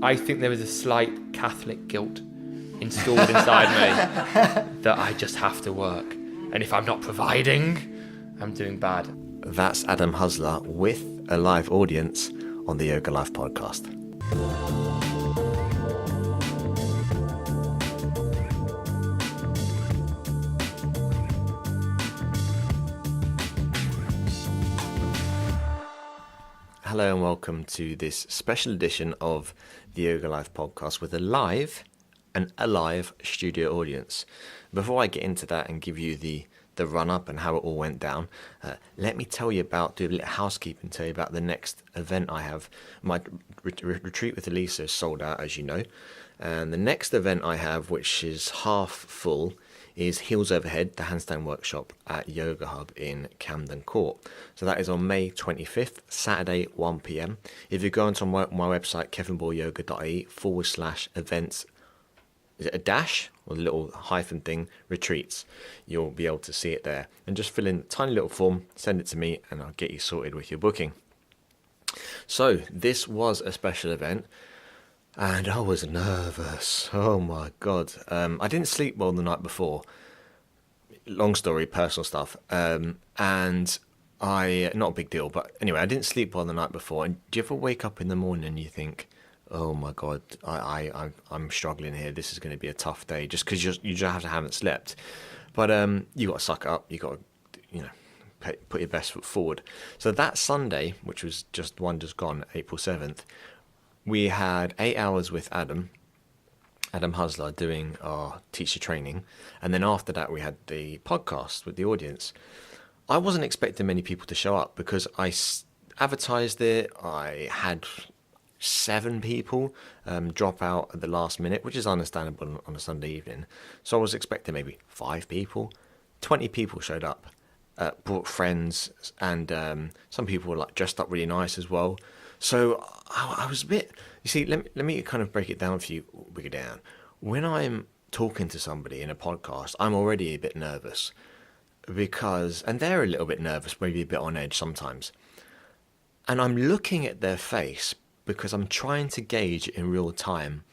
I think there is a slight Catholic guilt installed inside me that I just have to work. And if I'm not providing, I'm doing bad. That's Adam Husler with a live audience on the Yoga Life podcast. Hello and welcome to this special edition of the Yoga Life podcast with a live studio audience. Before I get into that and give you the run-up and how it all went down, let me do a little housekeeping, tell you about the next event I have. My retreat with Elisa is sold out, as you know. And the next event I have, which is half full, is Heels Overhead, the handstand workshop at Yoga Hub in Camden Court. So that is on May 25th, Saturday, 1 p.m. If you go onto my website, kevinboyleyoga.ie /events, is it a dash or a little hyphen thing, retreats, you'll be able to see it there. And just fill in a tiny little form, send it to me, and I'll get you sorted with your booking. So this was a special event. And I was nervous. Oh my God. I didn't sleep well the night before. Long story, personal stuff. And not a big deal, but anyway, I didn't sleep well the night before. And do you ever wake up in the morning and you think, oh my God, I'm struggling here. This is going to be a tough day just because you just haven't slept. But you got to suck up. You got to, put your best foot forward. So that Sunday, which was just gone, April 7th, we had 8 hours with Adam Husler doing our teacher training. And then after that, we had the podcast with the audience. I wasn't expecting many people to show up because I advertised it. I had 7 people drop out at the last minute, which is understandable on a Sunday evening. So I was expecting maybe 5 people. 20 people showed up, brought friends, and some people were dressed up really nice as well. So I was a bit, you see, let me kind of break it down for you, break it down. When I'm talking to somebody in a podcast, I'm already a bit nervous and they're a little bit nervous, maybe a bit on edge sometimes. And I'm looking at their face because I'm trying to gauge in real time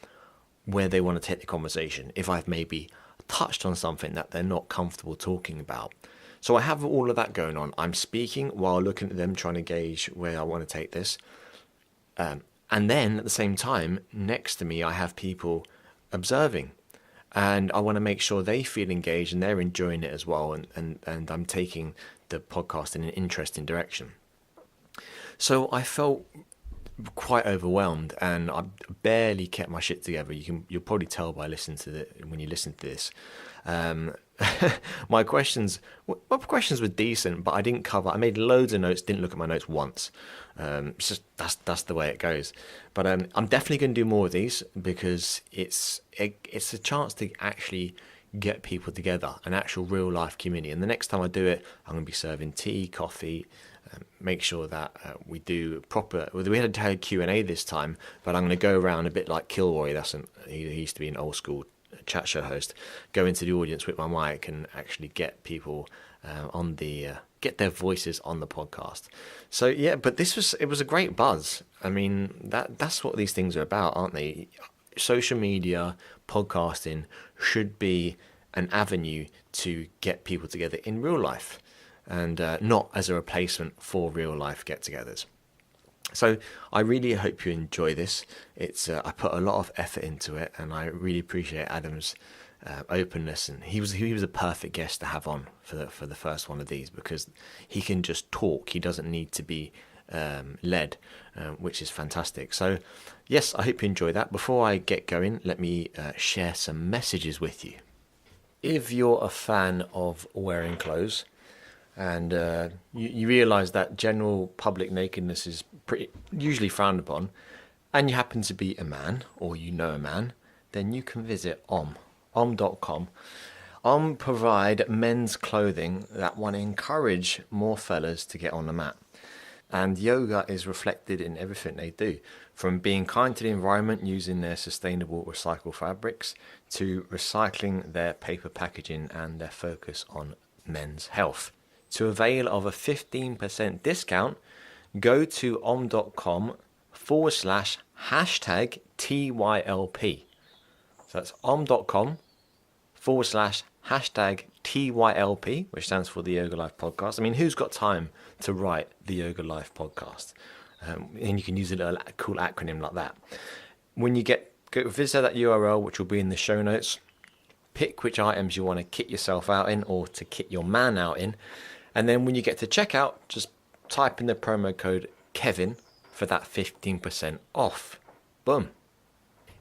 where they want to take the conversation, if I've maybe touched on something that they're not comfortable talking about. So I have all of that going on. I'm speaking while looking at them, trying to gauge where I want to take this. And then at the same time, next to me, I have people observing, and I want to make sure they feel engaged and they're enjoying it as well. And I'm taking the podcast in an interesting direction. So I felt quite overwhelmed, and I barely kept my shit together. You'll probably tell by when you listen to this. My questions were decent, but I made loads of notes, didn't look at my notes once. It's just that's the way it goes. But I'm definitely going to do more of these because it's a chance to actually get people together, an actual real life community. And the next time I do it, I'm going to be serving tea, coffee. Make sure that we do proper. We had a Q&A this time, but I'm going to go around a bit like Kilroy. He used to be an old school chat show host. Go into the audience with my mic and actually get people get their voices on the podcast. So yeah, but it was a great buzz. I mean, that's what these things are about, aren't they? Social media, podcasting should be an avenue to get people together in real life, and not as a replacement for real life get-togethers. So I really hope you enjoy this. I put a lot of effort into it, and I really appreciate Adam's openness, and he was a perfect guest to have on for the first one of these because he can just talk. He doesn't need to be led, which is fantastic. So yes, I hope you enjoy that. Before I get going, let me share some messages with you. If you're a fan of wearing clothes, and you realise that general public nakedness is usually frowned upon, and you happen to be a man, or you know a man, then you can visit om.com. Provide men's clothing that want to encourage more fellas to get on the mat. And yoga is reflected in everything they do, from being kind to the environment using their sustainable recycled fabrics, to recycling their paper packaging and their focus on men's health. To avail of a 15% discount, go to om.com /hashtag TYLP. So that's om.com /hashtag TYLP, which stands for the Yoga Life Podcast. I mean, who's got time to write the Yoga Life Podcast? And you can use a little cool acronym like that. When you go visit that URL, which will be in the show notes, pick which items you want to kit yourself out in or to kit your man out in. And then when you get to checkout, just type in the promo code Kevin for that 15% off. Boom.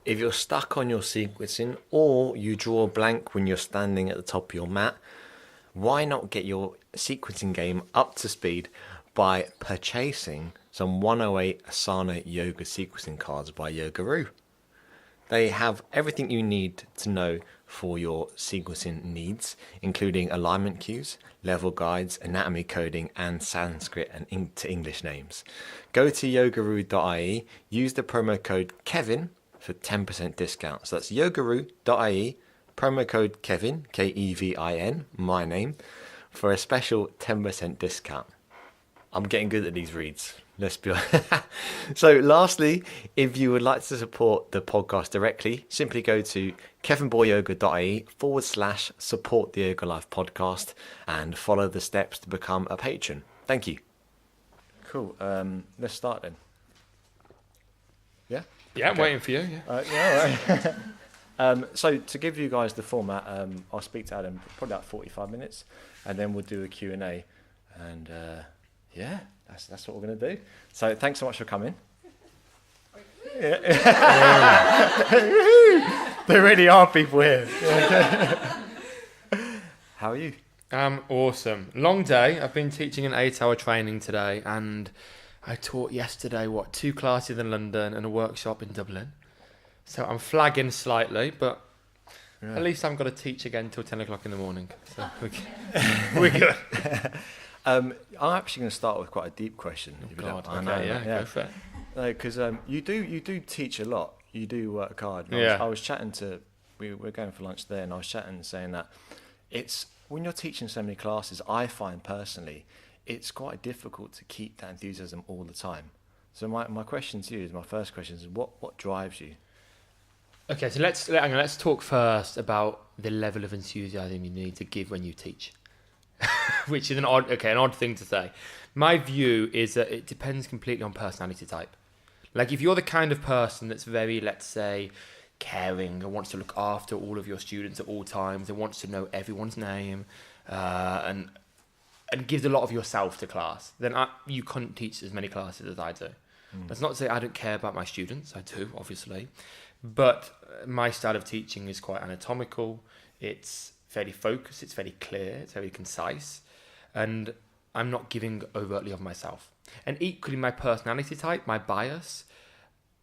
If you're stuck on your sequencing or you draw a blank when you're standing at the top of your mat, why not get your sequencing game up to speed by purchasing some 108 Asana Yoga sequencing cards by Yogaroo? They have everything you need to know for your sequencing needs, including alignment cues, level guides, anatomy coding, and Sanskrit and to English names. Go to yogaroo.ie, use the promo code Kevin for 10% discount. So that's yogaroo.ie, promo code Kevin, Kevin, my name, for a special 10% discount. I'm getting good at these reads. Let's be honest. So lastly, if you would like to support the podcast directly, simply go to kevinboyleyoga.ie /support the Yoga Life podcast and follow the steps to become a patron. Thank you. Cool. Let's start then. Yeah? Yeah, I'm waiting for you. Yeah, all right. So to give you guys the format, I'll speak to Adam for probably about 45 minutes and then we'll do a Q&A. And yeah, that's what we're going to do. So thanks so much for coming. Yeah. There really are people here. How are you? I'm awesome. Long day. I've been teaching an 8-hour training today, and I taught yesterday, 2 classes in London and a workshop in Dublin. So I'm flagging slightly, but at least I haven't got to teach again until 10 o'clock in the morning. So we're good. I'm actually going to start with quite a deep question. Oh, God. Okay, yeah, go for it. Because you do teach a lot. You do work hard. I was chatting to, we were going for lunch there, and I was chatting and saying that it's, when you're teaching so many classes, I find personally, it's quite difficult to keep that enthusiasm all the time. So my question to you is, my first question is, what drives you? Okay, so let's talk first about the level of enthusiasm you need to give when you teach. Which is an odd thing to say. My view is that it depends completely on personality type. Like if you're the kind of person that's very, let's say, caring and wants to look after all of your students at all times and wants to know everyone's name and gives a lot of yourself to class, then you couldn't teach as many classes as I do. That's not to say I don't care about my students. I do, obviously. But my style of teaching is quite anatomical. It's fairly focused, it's very clear, it's very concise, and I'm not giving overtly of myself. And equally, my personality type, my bias,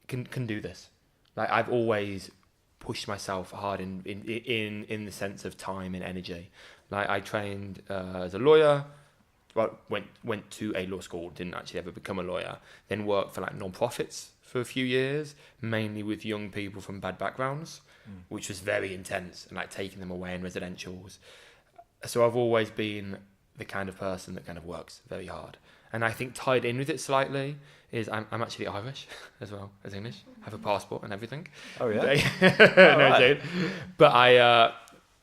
can do this. Like I've always pushed myself hard in the sense of time and energy. Like I trained as a lawyer, went to a law school, didn't actually ever become a lawyer. Then worked for like non-profits for a few years, mainly with young people from bad backgrounds, which was very intense and like taking them away in residentials. So I've always been the kind of person that kind of works very hard. And I think tied in with it slightly is I'm actually Irish as well as English. I have a passport and everything. Oh yeah? Dude. But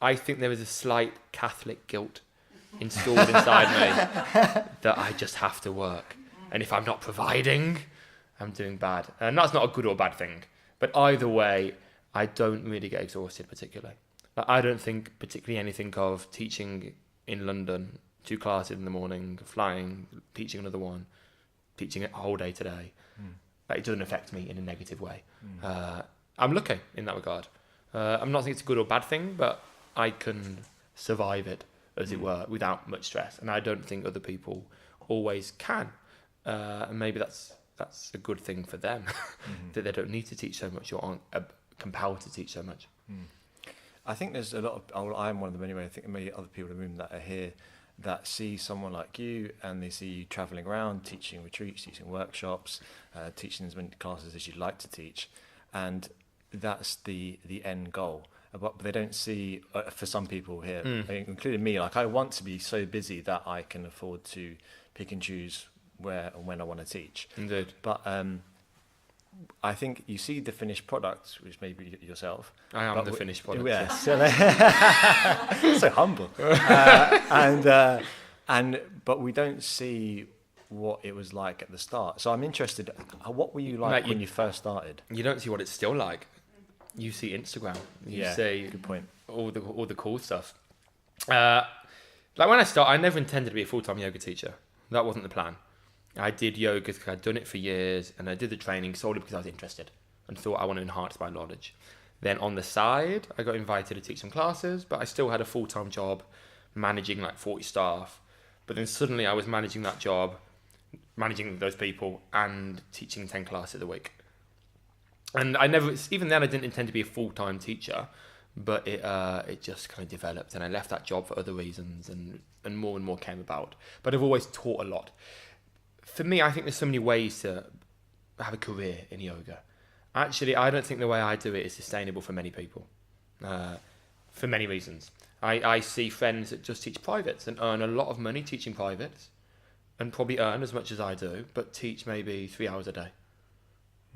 I think there is a slight Catholic guilt installed inside me that I just have to work. And if I'm not providing, I'm doing bad. And that's not a good or bad thing. But either way, I don't really get exhausted particularly. Like, I don't think particularly anything of teaching in London, 2 classes in the morning, flying, teaching another one, teaching a whole day today. Like, it doesn't affect me in a negative way. I'm lucky in that regard. I'm not saying it's a good or bad thing, but I can survive it, as it were, without much stress. And I don't think other people always can. And maybe that's a good thing for them, that they don't need to teach so much or aren't compelled to teach so much. I think there's a lot of, I'm one of them anyway, I think maybe other people in the room that are here that see someone like you and they see you travelling around, teaching retreats, teaching workshops, teaching as many classes as you'd like to teach, and that's the end goal. But they don't see, for some people here, including me, like I want to be so busy that I can afford to pick and choose where and when I want to teach. Indeed. But I think you see the finished product, which may be yourself. I am the finished product. Yeah, so humble. But we don't see what it was like at the start. So I'm interested. What were you like when you first started? You don't see what it's still like. You see Instagram. You see good point. All the cool stuff. Like when I started, I never intended to be a full-time yoga teacher. That wasn't the plan. I did yoga because I'd done it for years, and I did the training solely because I was interested and thought I want to enhance my knowledge. Then on the side, I got invited to teach some classes, but I still had a full-time job managing like 40 staff. But then suddenly I was managing that job, managing those people, and teaching 10 classes a week. And even then I didn't intend to be a full-time teacher, but it just kind of developed, and I left that job for other reasons, and more came about. But I've always taught a lot. For me, I think there's so many ways to have a career in yoga. Actually, I don't think the way I do it is sustainable for many people, for many reasons. I see friends that just teach privates and earn a lot of money teaching privates, and probably earn as much as I do, but teach maybe 3 hours a day.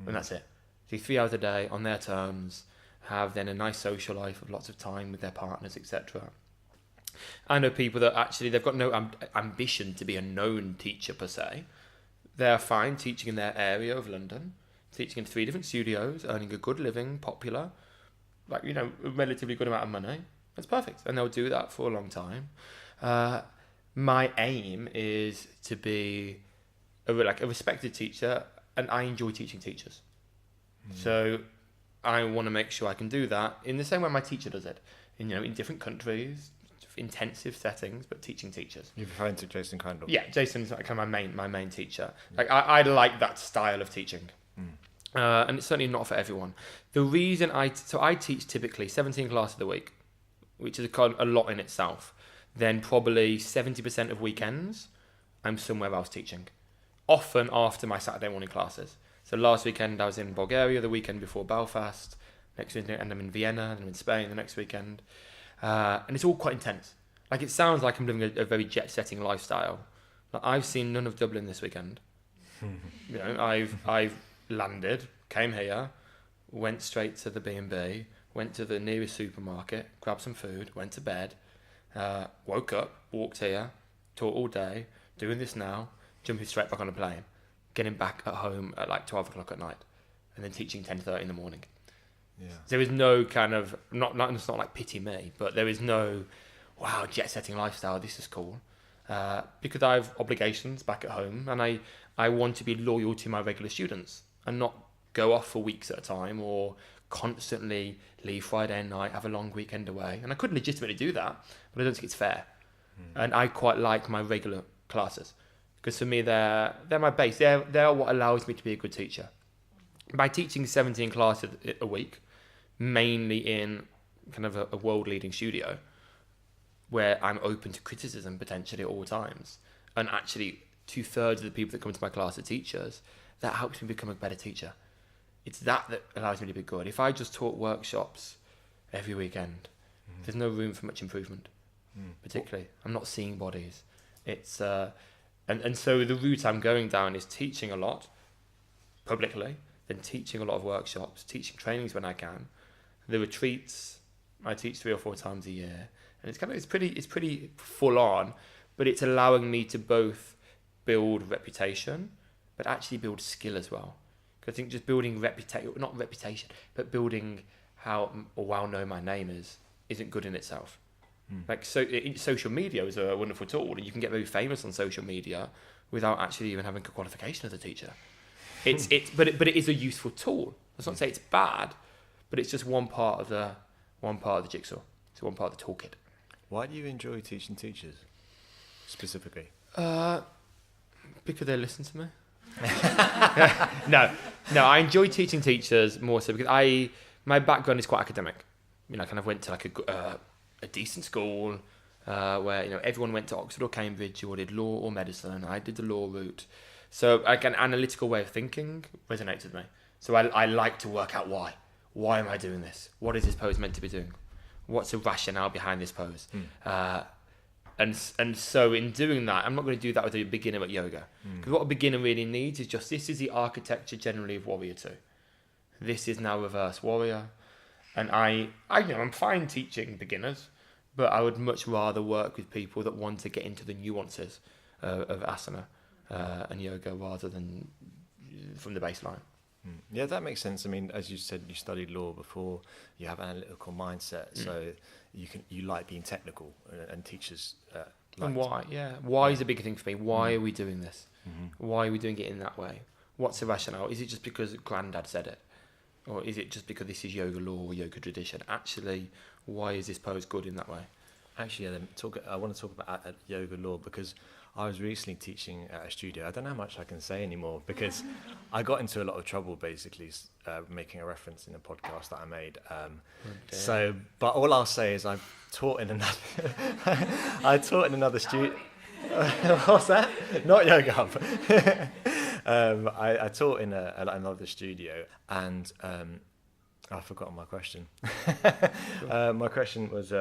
And that's it. Do 3 hours a day on their terms, have then a nice social life of lots of time with their partners, etc. I know people that actually, they've got no ambition to be a known teacher per se. They're fine teaching in their area of London, teaching in 3 different studios, earning a good living, popular, like, a relatively good amount of money. That's perfect. And they'll do that for a long time. My aim is to be a respected teacher, and I enjoy teaching teachers. So I want to make sure I can do that in the same way my teacher does it, in different countries, intensive settings, but teaching teachers. You're referring to Jason Crandall? Yeah, Jason's like kind of my main teacher. Like I like that style of teaching, and it's certainly not for everyone. The reason I teach typically 17 classes a week, which is a lot in itself. Then probably 70% of weekends, I'm somewhere else teaching, often after my Saturday morning classes. So last weekend I was in Bulgaria, the weekend before Belfast, next weekend I'm in Vienna, and I'm in Spain the next weekend. And it's all quite intense. Like, it sounds like I'm living a very jet-setting lifestyle. Like, I've seen none of Dublin this weekend. I've landed, came here, went straight to the B&B, went to the nearest supermarket, grabbed some food, went to bed, woke up, walked here, taught all day, doing this now, jumping straight back on a plane, getting back at home at like 12 o'clock at night, and then teaching 10:30 in the morning. Yeah. There is no kind of, it's not like pity me, but there is no, wow, jet-setting lifestyle, this is cool. Because I have obligations back at home, and I want to be loyal to my regular students and not go off for weeks at a time or constantly leave Friday night, have a long weekend away. And I could legitimately do that, but I don't think it's fair. And I quite like my regular classes, because for me they're my base. They're what allows me to be a good teacher. By teaching 17 classes a week, mainly in kind of a world-leading studio, where I'm open to criticism potentially at all times, and actually 2/3 of the people that come to my class are teachers, that helps me become a better teacher. It's that allows me to be good. If I just taught workshops every weekend, there's no room for much improvement, particularly. I'm not seeing bodies. It's and so the route I'm going down is teaching a lot publicly, then teaching a lot of workshops, teaching trainings when I can. The retreats, I teach 3 or 4 times a year, and it's pretty full on, but it's allowing me to both build reputation, but actually build skill as well. Because I think just building not reputation, but building how well known my name isn't good in itself. Like, social media is a wonderful tool, and you can get very famous on social media without actually even having a qualification as a teacher. But it is a useful tool. Let's not say it's bad, but it's just one part of the jigsaw. It's one part of the toolkit. Why do you enjoy teaching teachers specifically? Because they listen to me. No, I enjoy teaching teachers more so because my background is quite academic. I kind of went to like a decent school where everyone went to Oxford or Cambridge or did law or medicine. I did the law route, so like an analytical way of thinking resonates with me. So I like to work out why. Why am I doing this? What is this pose meant to be doing? What's the rationale behind this pose? And so in doing that, I'm not going to do that with a beginner at yoga. Because what a beginner really needs is just, this is the architecture generally of Warrior 2. This is now reverse warrior. And I'm fine teaching beginners, but I would much rather work with people that want to get into the nuances of asana and yoga rather than from the baseline. Yeah, that makes sense. I mean, as you said, you studied law before. You have an analytical mindset, so you like being technical, and teachers. And why? Yeah, why is a big thing for me. Why are we doing this? Why are we doing it in that way? What's the rationale? Is it just because Granddad said it, or is it just because this is yoga law or yoga tradition? Actually, why is this pose good in that way? Actually, I want to talk about yoga law because I was recently teaching at a studio. I don't know how much I can say anymore because I got into a lot of trouble basically making a reference in a podcast that I made. But all I'll say is I taught in another studio. What's that? Not Yoga Hub. I taught in another studio, and I've forgotten my question. My question was.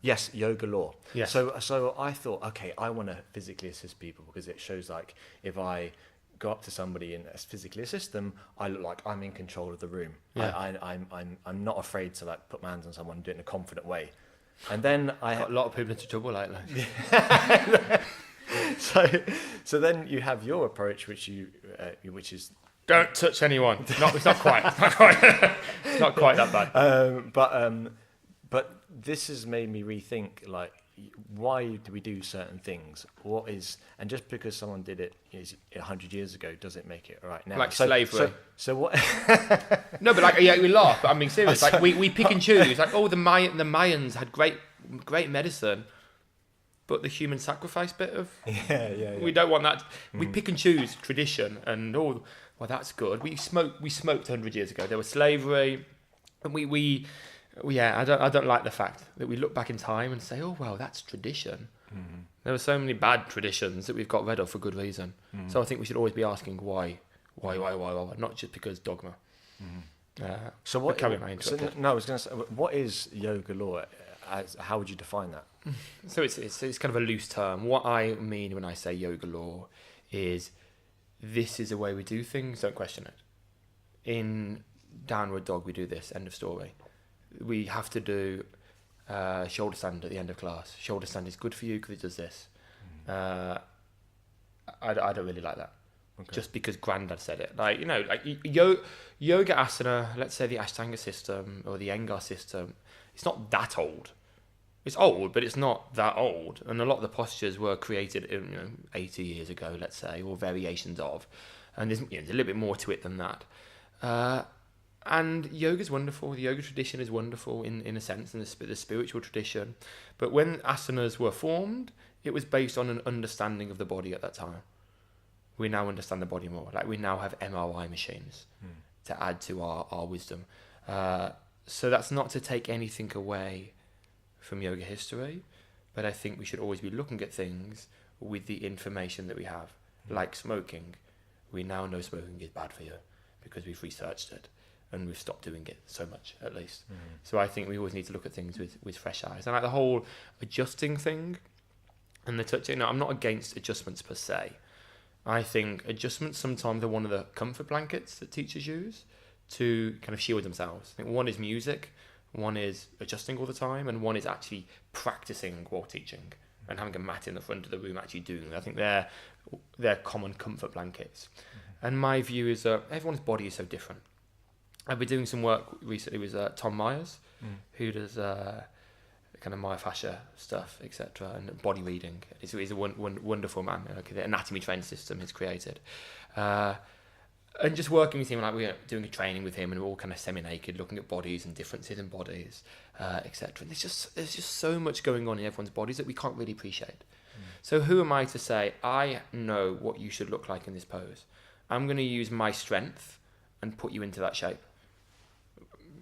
Yes, yoga law. Yes. So I thought, okay, I want to physically assist people because it shows like if I go up to somebody and physically assist them, I look like I'm in control of the room. Yeah. I'm not afraid to like put my hands on someone and do it in a confident way. And then I got a lot of people into trouble lately. So then you have your approach, which is don't touch anyone. It's not quite. It's not quite that bad. But this has made me rethink, like, why do we do certain things? And just because someone did it 100 years ago, does it make it right now? Like slavery. So what? No, but like, yeah, we laugh. But I'm being serious. Like, we pick and choose. Like, the Mayans had great medicine, but the human sacrifice bit of we don't want that. We pick and choose tradition, and well, that's good. We smoked 100 years ago. There was slavery, and I don't like the fact that we look back in time and say, oh, well, that's tradition. Mm-hmm. There were so many bad traditions that we've got rid of for good reason. Mm-hmm. So I think we should always be asking why, not just because dogma. Mm-hmm. So what? I was going to say, what is yoga law? How would you define that? So it's kind of a loose term. What I mean when I say yoga law is this is the way we do things. Don't question it. In downward dog, we do this. End of story. We have to do shoulder stand at the end of class. Shoulder stand is good for you because it does this. I don't really like that. Okay. Just because Granddad said it. Like, yoga asana, let's say the Ashtanga system or the Iyengar system, it's not that old. It's old, but it's not that old. And a lot of the postures were created 80 years ago, let's say, or variations of. And there's a little bit more to it than that. And yoga's wonderful. The yoga tradition is wonderful in a sense, in the spiritual tradition. But when asanas were formed, it was based on an understanding of the body at that time. We now understand the body more. Like, we now have MRI machines to add to our wisdom. So that's not to take anything away from yoga history, but I think we should always be looking at things with the information that we have. Like smoking. We now know smoking is bad for you because we've researched it. And we've stopped doing it so much, at least. Mm-hmm. So I think we always need to look at things with fresh eyes. And like the whole adjusting thing and the touching, I'm not against adjustments per se. I think adjustments sometimes are one of the comfort blankets that teachers use to kind of shield themselves. I think one is music, one is adjusting all the time, and one is actually practicing while teaching and having a mat in the front of the room actually doing it. I think they're common comfort blankets. Mm-hmm. And my view is that everyone's body is so different. I've been doing some work recently with Tom Myers, who does kind of myofascia stuff, etc., and body reading. He's a wonderful man. The anatomy training system he's created, and just working with him, like we're doing a training with him, and we're all kind of semi-naked, looking at bodies and differences in bodies, etc. And there's just so much going on in everyone's bodies that we can't really appreciate. So who am I to say I know what you should look like in this pose? I'm going to use my strength and put you into that shape.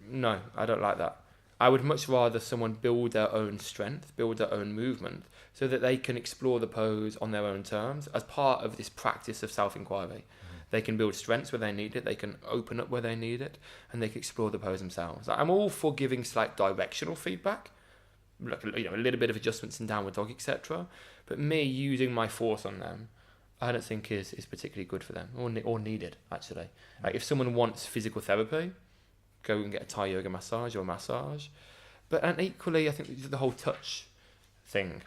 No, I don't like that. I would much rather someone build their own strength, build their own movement, so that they can explore the pose on their own terms as part of this practice of self-inquiry. They can build strengths where they need it, they can open up where they need it, and they can explore the pose themselves. I'm all for giving slight directional feedback, like a little bit of adjustments in downward dog, etc. But me using my force on them, I don't think is particularly good for them or needed, actually. Like if someone wants physical therapy, go and get a Thai yoga massage or a massage. And equally, I think the whole touch thing,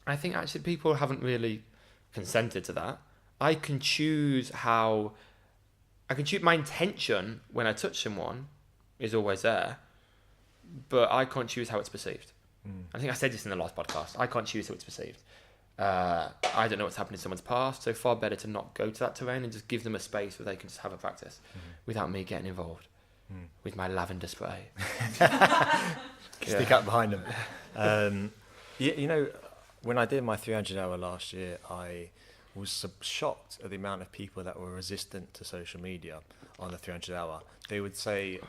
I think actually people haven't really consented to that. I can choose my intention when I touch someone is always there, but I can't choose how it's perceived. I think I said this in the last podcast. I can't choose how it's perceived. I don't know what's happened in someone's past, so far better to not go to that terrain and just give them a space where they can just have a practice without me getting involved with my lavender spray. Stick up behind them. You know, when I did my 300 hour last year, I was shocked at the amount of people that were resistant to social media on the 300 hour. They would say,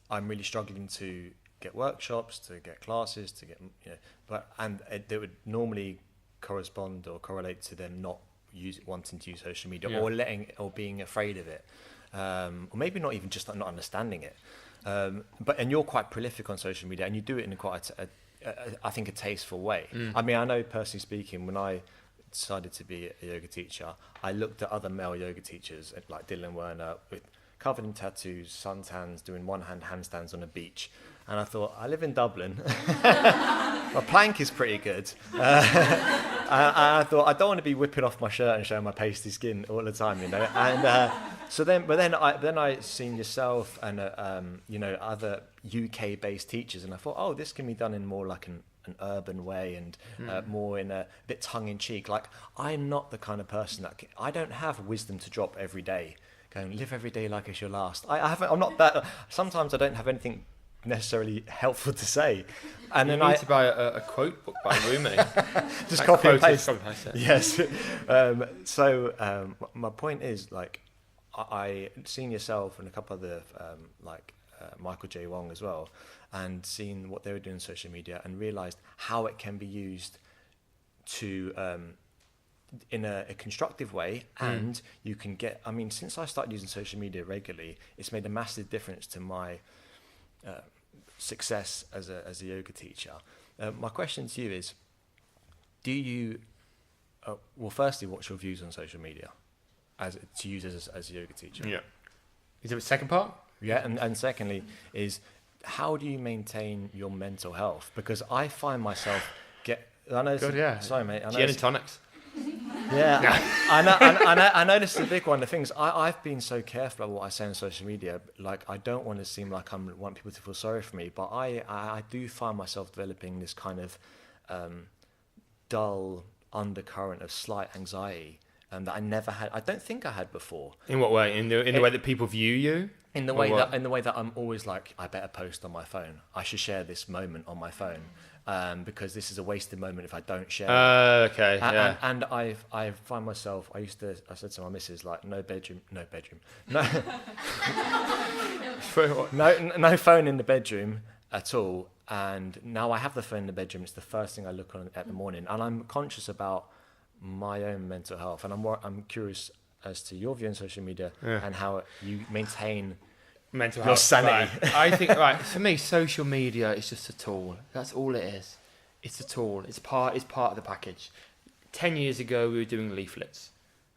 I'm really struggling to get workshops, to get classes, to get, and they would normally correspond or correlate to them not wanting to use social media or being afraid of it, or maybe not even just not understanding it. And you're quite prolific on social media, and you do it in quite I think a tasteful way. I mean, I know personally speaking, when I decided to be a yoga teacher, I looked at other male yoga teachers like Dylan Werner with covered in tattoos, suntans, doing one-hand handstands on a beach. And I thought, I live in Dublin. My plank is pretty good. And I thought, I don't want to be whipping off my shirt and showing my pasty skin all the time, And then I seen yourself and other UK-based teachers, and I thought, oh, this can be done in more like an urban way and more in a bit tongue-in-cheek. Like, I'm not the kind of person I don't have wisdom to drop every day. Going, live every day like it's your last. I'm not that. Sometimes I don't have anything necessarily helpful to say. And you then need to buy a quote book by Rumi. Just like copy and paste. Yes. My point is, like, I seen yourself and a couple other Michael J. Wong as well, and seen what they were doing on social media, and realised how it can be used to in a constructive way, and you can get. I mean, since I started using social media regularly, it's made a massive difference to my success as a yoga teacher. My question to you is, do you? Well, firstly, what's your views on social media to use as a yoga teacher? Yeah. Is there a second part? Yeah, and secondly is, how do you maintain your mental health? Because I find myself Sorry, mate. Gin and tonics. Yeah, I know this is a big one. The things I've been so careful about what I say on social media. Like, I don't want to seem like I want people to feel sorry for me, but I do find myself developing this kind of dull undercurrent of slight anxiety that I never had. I don't think I had before. In what way? In the way that people view you? In the way that I'm always like, I better post on my phone. I should share this moment on my phone. Because this is a wasted moment if I don't share it. Okay, yeah. And I find myself, I said to my missus, like, no bedroom, no phone in the bedroom at all. And now I have the phone in the bedroom. It's the first thing I look on at the morning, and I'm conscious about my own mental health. And I'm curious as to your view on social media and how you maintain mental your health sanity. Right. I think for me, social media is just a tool. That's all it is. It's a tool. It's part of the package. 10 years ago, we were doing leaflets,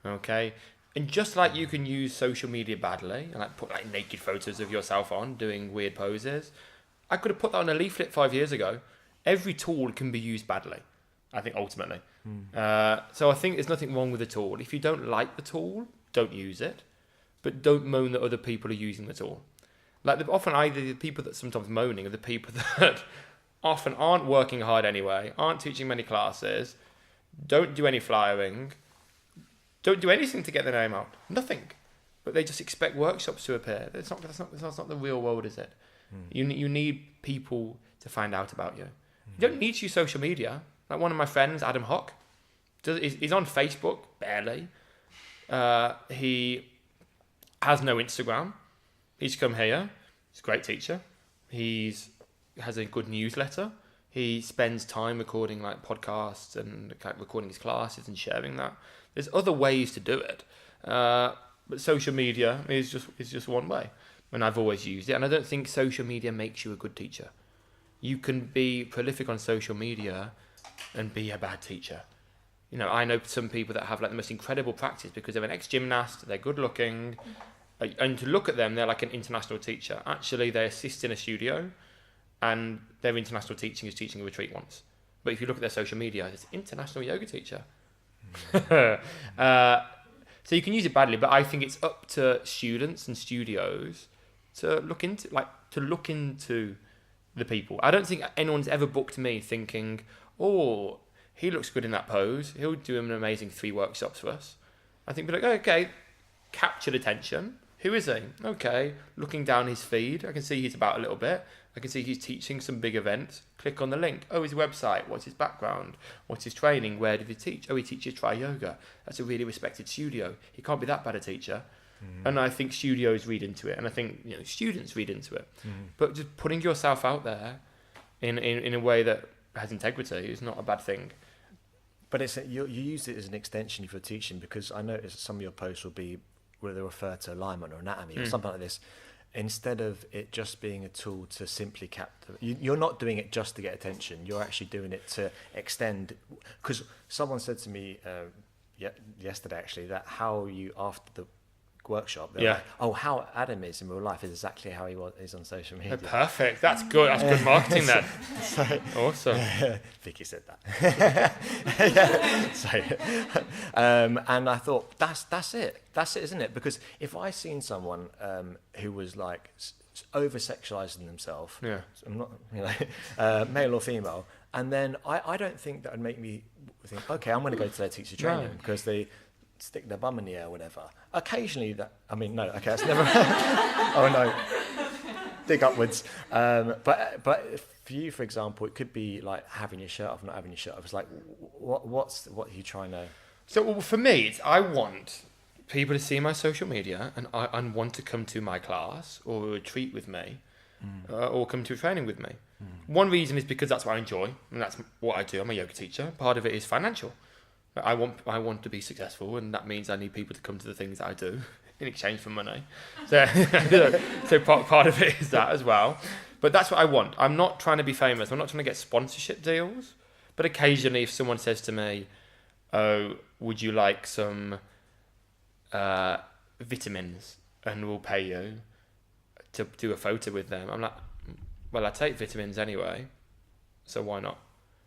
okay? And just like you can use social media badly and like put like naked photos of yourself on doing weird poses, I could have put that on a leaflet 5 years ago. Every tool can be used badly, I think, ultimately. So I think there's nothing wrong with the tool. If you don't like the tool, don't use it. But don't moan that other people are using the tool. Like, often either the people that sometimes moaning are the people that often aren't working hard anyway, aren't teaching many classes, don't do any flyering, don't do anything to get their name out. Nothing. But they just expect workshops to appear. That's not the real world, is it? You need people to find out about you. You don't need to use social media. Like one of my friends, Adam Husler, he's on Facebook, barely. He has no Instagram. He's come here. He's a great teacher. He has a good newsletter. He spends time recording like podcasts and like recording his classes and sharing that. There's other ways to do it, but social media is just one way. And I've always used it. And I don't think social media makes you a good teacher. You can be prolific on social media and be a bad teacher. I know some people that have like the most incredible practice because they're an ex-gymnast, they're good looking, and to look at them, they're like an international teacher. Actually, they assist in a studio, and their international teaching is teaching a retreat once. But if you look at their social media, it's international yoga teacher. So you can use it badly, but I think it's up to students and studios to look into the people. I don't think anyone's ever booked me thinking, oh, he looks good in that pose, he'll do an amazing 3 workshops for us. I think, be like, okay, captured attention. Who is he? Okay, looking down his feed, I can see he's about a little bit. I can see he's teaching some big events. Click on the link. Oh, his website. What's his background? What's his training? Where did he teach? Oh, he teaches Tri-Yoga. That's a really respected studio. He can't be that bad a teacher. And I think studios read into it, and I think students read into it. But just putting yourself out there in a way that has integrity is not a bad thing. But you use it as an extension of your teaching, because I noticed some of your posts will they refer to alignment or anatomy or something like this. Instead of it just being a tool to simply capture, you're not doing it just to get attention. You're actually doing it to extend. Because someone said to me yesterday, actually, that how you, after the workshop, like, oh, how Adam is in real life is exactly how he is on social media. Perfect. That's good. That's good marketing then. Awesome. Vicky said that. And I thought that's it, isn't it? Because if I seen someone who was like over-sexualizing themselves, I'm not, male or female, and then I don't think that would make me think, okay, I'm going to go to their teacher training because they stick their bum in the air or whatever. Occasionally that's never. Oh no, dig upwards. But for you, for example, it could be like having your shirt off, not having your shirt off. It's like, what are you trying to? So for me, I want people to see my social media and want to come to my class or a retreat with me, or come to a training with me. One reason is because that's what I enjoy, and that's what I do. I'm a yoga teacher. Part of it is financial. I want to be successful, and that means I need people to come to the things that I do in exchange for money. So part of it is that as well. But that's what I want. I'm not trying to be famous. I'm not trying to get sponsorship deals. But occasionally, if someone says to me, "Oh, would you like some vitamins, and we'll pay you to do a photo with them," I'm like, "Well, I take vitamins anyway, so why not?"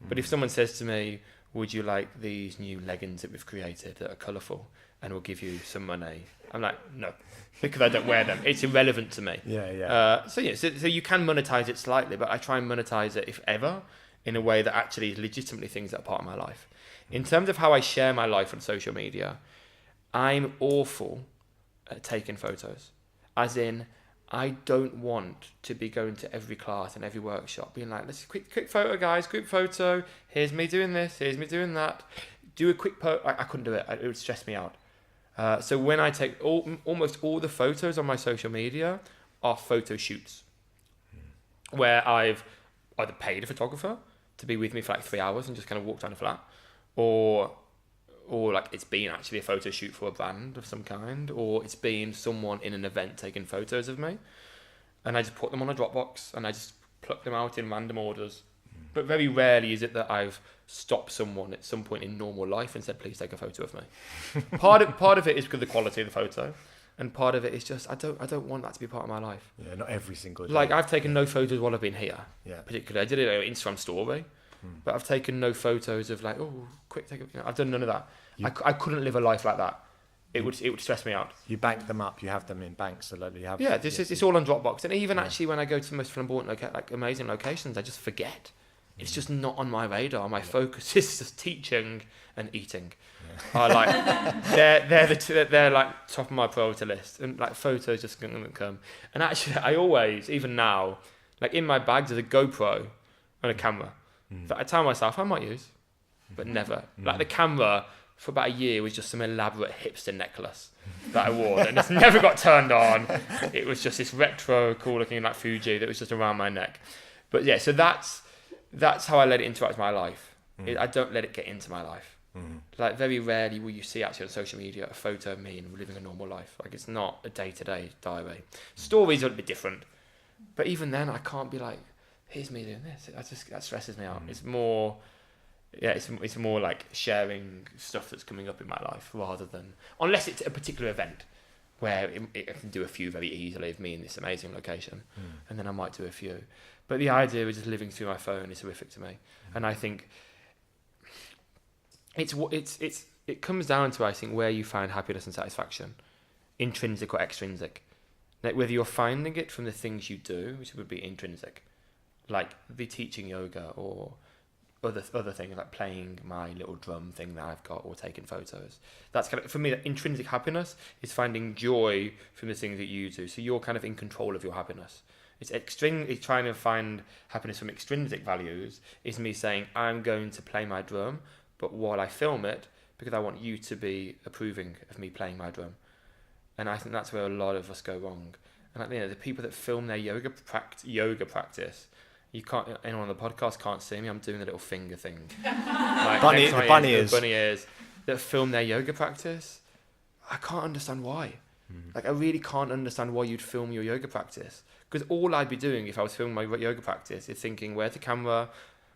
But if someone says to me, "Would you like these new leggings that we've created that are colourful, and we'll give you some money?" I'm like, no, because I don't wear them. It's irrelevant to me. So you can monetize it slightly, but I try and monetize it, if ever, in a way that actually is legitimately things that are part of my life. In terms of how I share my life on social media, I'm awful at taking photos. As in, I don't want to be going to every class and every workshop being like, let's quick photo, guys, group photo. Here's me doing this. Here's me doing that. Do a quick I couldn't do it. It would stress me out. So when I take almost all the photos on my social media are photo shoots where I've either paid a photographer to be with me for like 3 hours and just kind of walk down the flat, or like it's been actually a photo shoot for a brand of some kind, or it's been someone in an event taking photos of me, and I just put them on a Dropbox and I just pluck them out in random orders. But very rarely is it that I've stopped someone at some point in normal life and said, please take a photo of me. Part of it is because of the quality of the photo, and part of it is just I don't want that to be part of my life. Yeah, not every single day. Like, I've taken no photos while I've been here. Yeah. Particularly, I did it on an Instagram story, but I've taken no photos of like, oh, quick, take a. I've done none of that. I couldn't live a life like that. It would stress me out. You bank them up. You have them in banks, so that you have. Yeah, it's all on Dropbox, and even actually when I go to the most flamboyant, like amazing locations, I just forget. It's just not on my radar. My focus is just teaching and eating. They're like top of my priority list, and like photos just don't come. And actually, I always, even now, like in my bag, there's a GoPro and a camera that I tell myself I might use, but never. Like the camera for about a year was just some elaborate hipster necklace that I wore, and it's never got turned on. It was just this retro, cool looking like Fuji that was just around my neck. But yeah, so that's how I let it interact with my life. I don't let it get into my life. Like very rarely will you see actually on social media a photo of me and living a normal life. Like it's not a day-to-day diary. Stories are a bit different, but even then I can't be like, here's me doing this. That stresses me out. It's more Yeah, it's more like sharing stuff that's coming up in my life rather than, unless it's a particular event where I can do a few very easily of me in this amazing location, and then I might do a few. But the idea of just living through my phone is horrific to me, and I think it comes down to, I think, where you find happiness and satisfaction, intrinsic or extrinsic. Like whether you're finding it from the things you do, which would be intrinsic, like the teaching yoga or other things like playing my little drum thing that I've got or taking photos. That's kind of, for me, that intrinsic happiness is finding joy from the things that you do. So you're kind of in control of your happiness. It's trying to find happiness from extrinsic values is me saying, I'm going to play my drum, but while I film it, because I want you to be approving of me playing my drum. And I think that's where a lot of us go wrong. And the people that film their yoga practice, you can't. Anyone on the podcast can't see me. I'm doing the little finger thing, like the bunny ears that film their yoga practice. I can't understand why. Like I really can't understand why you'd film your yoga practice. Because all I'd be doing if I was filming my yoga practice is thinking, where's the camera?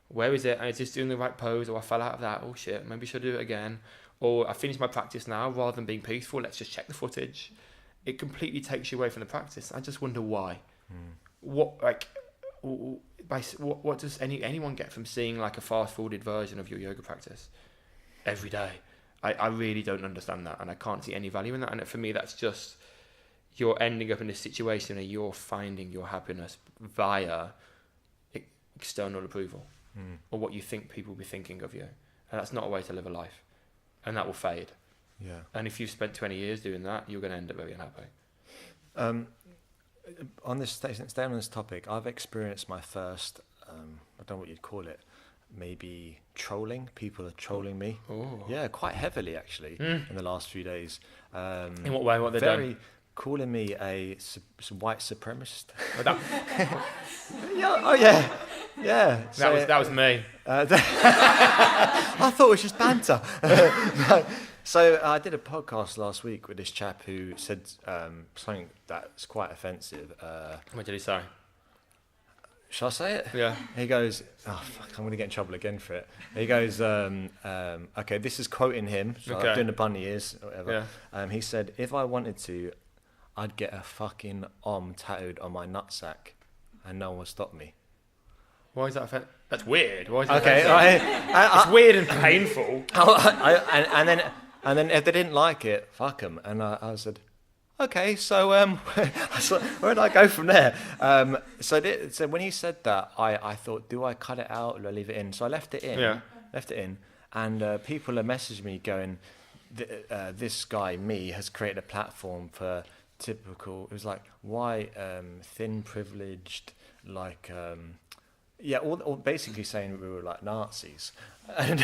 Where is it? And it's just doing the right pose, or I fell out of that. Oh shit, maybe I should do it again. Or I finished my practice now, rather than being peaceful, let's just check the footage. It completely takes you away from the practice. I just wonder why. What does anyone get from seeing like a fast-forwarded version of your yoga practice every day? I really don't understand that, and I can't see any value in that. And for me, that's just, you're ending up in a situation where you're finding your happiness via external approval or what you think people will be thinking of you. And that's not a way to live a life. And that will fade. Yeah. And if you've spent 20 years doing that, you're going to end up very unhappy. On this, staying on this topic, I've experienced my first, I don't know what you'd call it, maybe trolling. People are trolling me. Oh. Yeah, quite heavily actually in the last few days. In what way? What they've done? Calling me a white supremacist. Oh, yeah. That was me. I thought it was just banter. No. So I did a podcast last week with this chap who said something that's quite offensive. What did he say? Shall I say it? Yeah. He goes, oh, fuck, I'm going to get in trouble again for it. He goes, okay, this is quoting him, so I'm doing the bunny ears or whatever. Yeah. He said, if I wanted to, I'd get a fucking tattooed on my nutsack and no one would stop me. Why is that offensive? That's weird. Why is that offensive? It's weird and painful. And then if they didn't like it, fuck them. And I said, okay, so where did I go from there? So when he said that, I thought, do I cut it out or do I leave it in? So I left it in. Yeah. Left it in. And people have messaged me going, this guy, me, has created a platform for typical, it was like white, thin, privileged, like... all basically saying we were like Nazis, and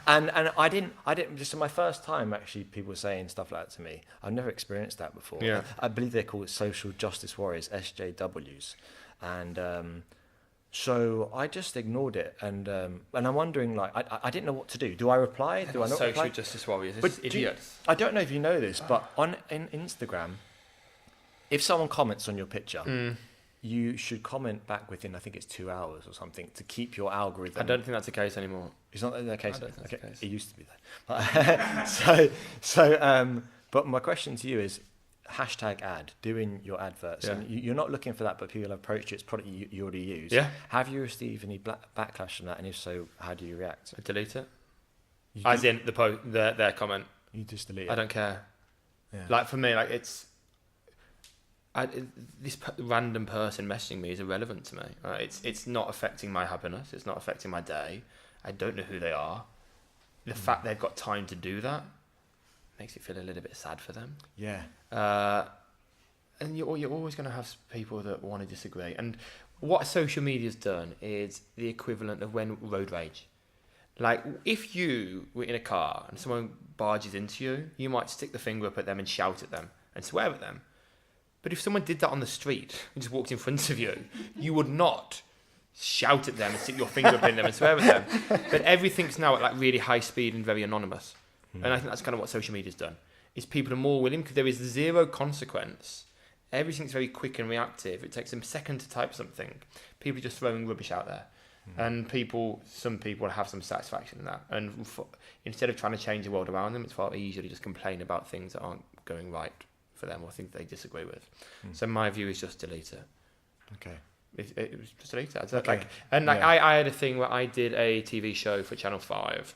I didn't. Just my first time actually people saying stuff like that to me. I've never experienced that before. Yeah. I believe they're called social justice warriors, SJWs, and so I just ignored it, and I'm wondering, like, I didn't know what to do. Do I reply? Do I not reply? Social justice warriors, it's idiots. I don't know if you know this, but in Instagram, if someone comments on your picture. You should comment back within, I think it's 2 hours or something, to keep your algorithm. I don't think that's the case anymore. It's not the case. I don't think that's the case. It used to be though. But my question to you is, #ad doing your adverts. Yeah. And you're not looking for that, but people have approached you. It's product you already use. Yeah. Have you received any backlash from that? And if so, how do you react? I delete it. As in their comment. You just delete it. I don't care. Yeah. Like for me, like this random person messaging me is irrelevant to me. It's not affecting my happiness. It's not affecting my day. I don't know who they are. The fact they've got time to do that makes it feel a little bit sad for them. Yeah. And you're always going to have people that want to disagree. And what social media's done is the equivalent of when road rage. Like, if you were in a car and someone barges into you, you might stick the finger up at them and shout at them and swear at them. But if someone did that on the street and just walked in front of you, you would not shout at them and stick your finger up in them and swear at them. But everything's now at like really high speed and very anonymous. And I think that's kind of what social media's done. Is people are more willing, because there is zero consequence. Everything's very quick and reactive. It takes them a second to type something. People are just throwing rubbish out there. And some people have some satisfaction in that. And instead of trying to change the world around them, it's far easier to just complain about things that aren't going right for them or things they disagree with. So my view is just delete it. Okay. It was just delete it. Okay. I had a thing where I did a TV show for Channel 5.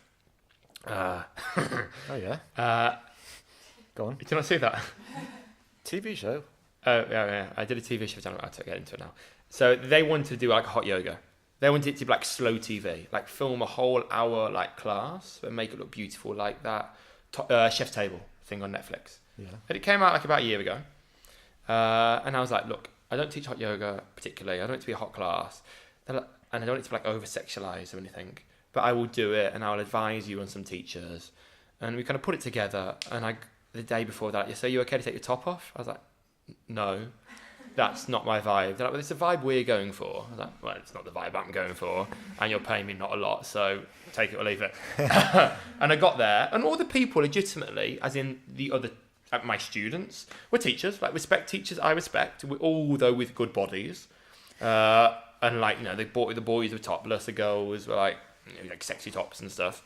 Oh yeah. Go on. Did you not see that? TV show. Oh yeah. I did a TV show for Channel 5. I'll get into it now. So they wanted to do like hot yoga. They wanted it to be like slow TV, like film a whole hour like class, but make it look beautiful, like that Chef's Table thing on Netflix. Yeah. And it came out like about a year ago, and I was like, look, I don't teach hot yoga particularly. I don't want it to be a hot class, and I don't want it to be like over sexualized or anything. But I will do it, and I'll advise you on some teachers. And we kind of put it together. And the day before that, so you okay to take your top off? I was like, no. That's not my vibe. They're like, well, it's a vibe we're going for. I was like, well, it's not the vibe I'm going for, and you're paying me not a lot, so take it or leave it. And I got there, and all the people legitimately, as in the other, my students, were teachers. Like, respect teachers, I respect, although with good bodies. And like, the boys were topless, the girls were like sexy tops and stuff.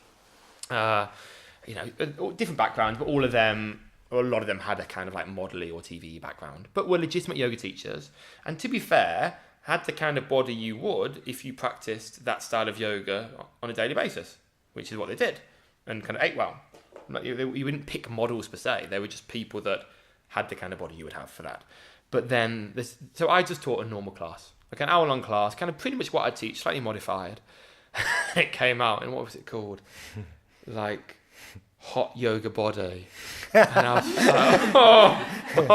Different backgrounds, but all of them. Well, a lot of them had a kind of like modelly or TV background, but were legitimate yoga teachers. And to be fair, had the kind of body you would if you practiced that style of yoga on a daily basis, which is what they did, and kind of ate well. Like, you wouldn't pick models per se. They were just people that had the kind of body you would have for that. But then, so I just taught a normal class, like an hour-long class, kind of pretty much what I teach, slightly modified. It came out, and what was it called? Like... hot yoga body. And I was like,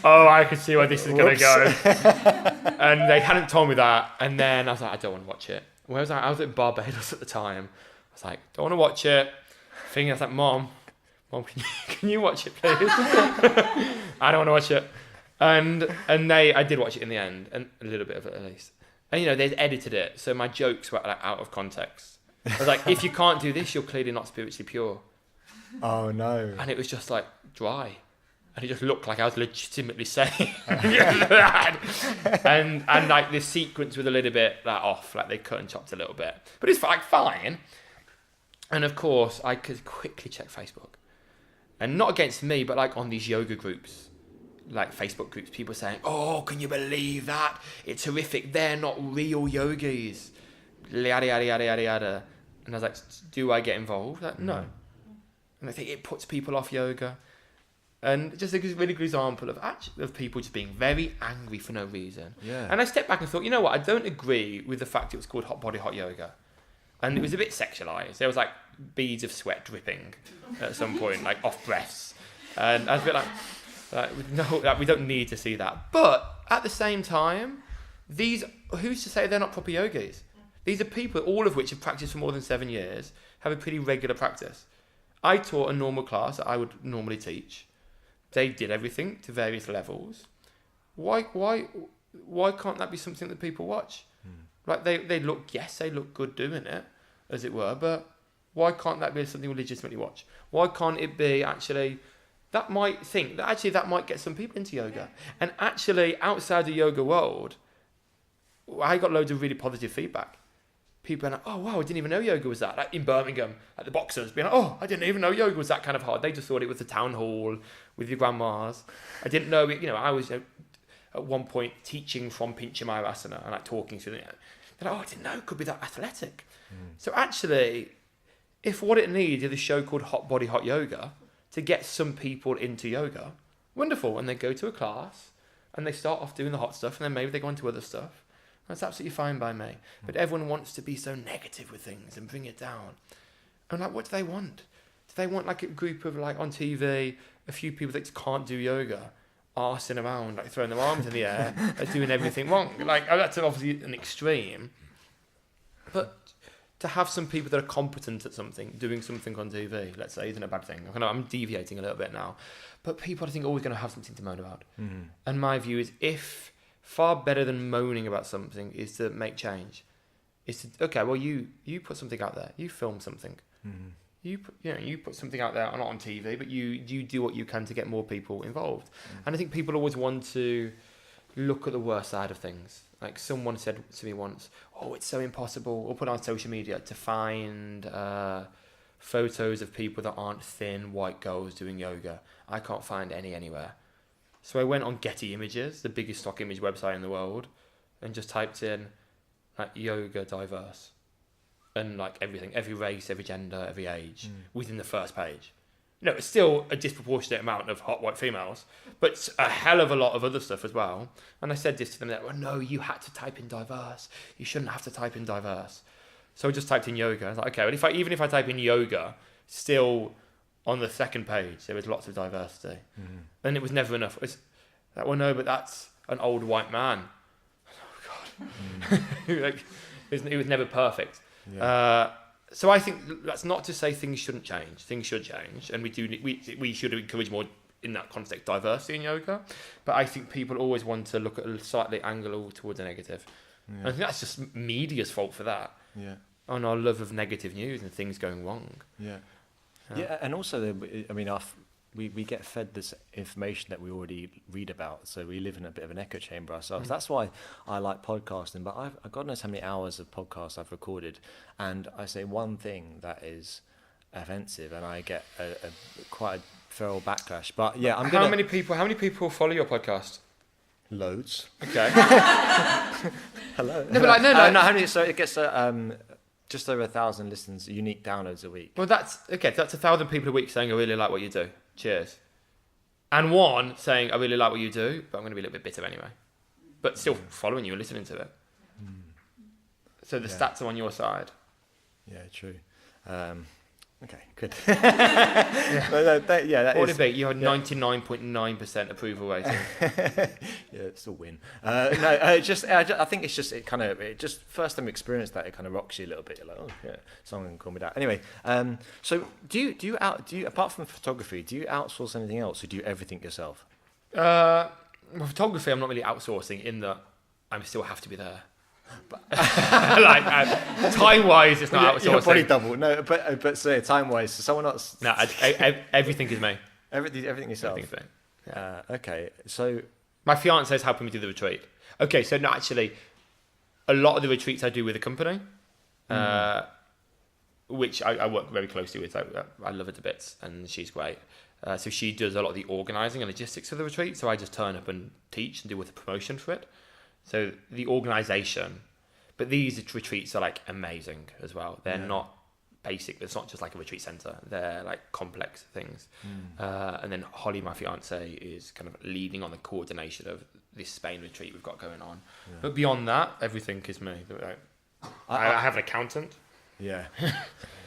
I can see where this is going to go. And they hadn't told me that. And then I was like, I don't want to watch it. Where was I? I was in Barbados at the time. I was like, don't want to watch it. Thinking, I was like, Mom, can you watch it, please? I don't want to watch it. And I did watch it in the end, and a little bit of it at least. And they'd edited it, so my jokes were like out of context. I was like, if you can't do this, you're clearly not spiritually pure. Oh no. And it was just like dry. And it just looked like I was legitimately saying that. And like the sequence was a little bit off, like they cut and chopped a little bit. But it's like fine. And of course, I could quickly check Facebook. And not against me, but like on these yoga groups, like Facebook groups, people saying, oh, can you believe that? It's horrific. They're not real yogis. Yada, yada, yada, yada, yada. And I was like, do I get involved? Like, no. And I think it puts people off yoga. And just a really good example of people just being very angry for no reason. Yeah. And I stepped back and thought, you know what? I don't agree with the fact it was called hot body, hot yoga. And it was a bit sexualized. There was like beads of sweat dripping at some point, like off breaths. And I was a bit no, we don't need to see that. But at the same time, who's to say they're not proper yogis? These are people, all of which have practiced for more than 7 years, have a pretty regular practice. I taught a normal class that I would normally teach. They did everything to various levels. Why can't that be something that people watch? Like they look good doing it, as it were, but why can't that be something we legitimately watch? Why can't it be that might get some people into yoga? And actually, outside the yoga world, I got loads of really positive feedback. People are like, oh wow, I didn't even know yoga was that. Like in Birmingham, at the boxers, being like, oh, I didn't even know yoga was that kind of hard. They just thought it was the town hall with your grandmas. I didn't know it. I was at one point teaching from Pinchamaya asana and like talking through it. They're like, oh, I didn't know it could be that athletic. So actually, if what it needs is a show called Hot Body Hot Yoga to get some people into yoga, wonderful. And they go to a class and they start off doing the hot stuff, and then maybe they go on to other stuff. That's absolutely fine by me. But everyone wants to be so negative with things and bring it down. And like, what do they want? Do they want like a group of like on TV, a few people that can't do yoga, arsing around, like throwing their arms in the air, like doing everything wrong? Like, that's obviously an extreme. But to have some people that are competent at something, doing something on TV, let's say, isn't a bad thing. I'm deviating a little bit now. But people, I think, are always going to have something to moan about. And my view is, far better than moaning about something is to make change. It's to, okay, well, you put something out there. You film something. You put something out there, not on TV, but you do what you can to get more people involved. And I think people always want to look at the worst side of things. Like someone said to me once, "Oh, it's so impossible," or put on social media to find photos of people that aren't thin white girls doing yoga. I can't find any anywhere. So I went on Getty Images, the biggest stock image website in the world, and just typed in like yoga diverse, and like everything, every race, every gender, every age within the first page. It's still a disproportionate amount of hot white females, but a hell of a lot of other stuff as well. And I said this to them, well, no, you had to type in diverse. You shouldn't have to type in diverse. So I just typed in yoga. I was like, okay, well, even if I type in yoga, still on the second page, there was lots of diversity. And it was never enough. It was like, well, no, but that's an old white man. Oh, God. It was never perfect. Yeah. So I think that's not to say things shouldn't change. Things should change, and we should encourage more in that context diversity in yoga. But I think people always want to look at a slightly angle towards a negative. Yeah. I think that's just media's fault for that. Yeah. On our love of negative news and things going wrong. Yeah. Yeah, and also, I mean, we get fed this information that we already read about, so we live in a bit of an echo chamber ourselves. That's why I like podcasting, but God knows how many hours of podcasts I've recorded, and I say one thing that is offensive, and I get a quite a feral backlash. But yeah, How many people follow your podcast? Loads. Okay. Hello. No, but no. How many? So it gets just over 1,000 listens, unique downloads a week. Well, that's okay. That's 1,000 people a week saying, I really like what you do. Cheers. And one saying, I really like what you do, but I'm going to be a little bit bitter anyway. But still following you and listening to it. So the stats are on your side. Yeah, true. Okay, good. That what is... debate? You had 99.9% approval rating. Yeah, it's a win. I think it's just first time experience that it kind of rocks you a little bit. You're like, oh yeah, someone can call me that. Anyway, so do you apart from photography, do you outsource anything else, or do you everything yourself? Well, photography, I'm not really outsourcing in that I still have to be there. But time wise, it's not outsourcing. You're probably double. No, but so time wise, so someone else. No, everything is me. Everything yourself. Everything. Yeah. Okay, so my fiance is helping me do the retreat. Okay, so no, actually, a lot of the retreats I do with a company, which I work very closely with. I love her to bits, and she's great. So she does a lot of the organising and logistics of the retreat. So I just turn up and teach and do with the promotion for it. So the organisation, but these retreats are like amazing as well. They're not basic. It's not just like a retreat centre. They're like complex things. And then Holly, my fiance, is kind of leading on the coordination of this Spain retreat we've got going on. Yeah. But beyond that, everything is me. I have an accountant. Yeah.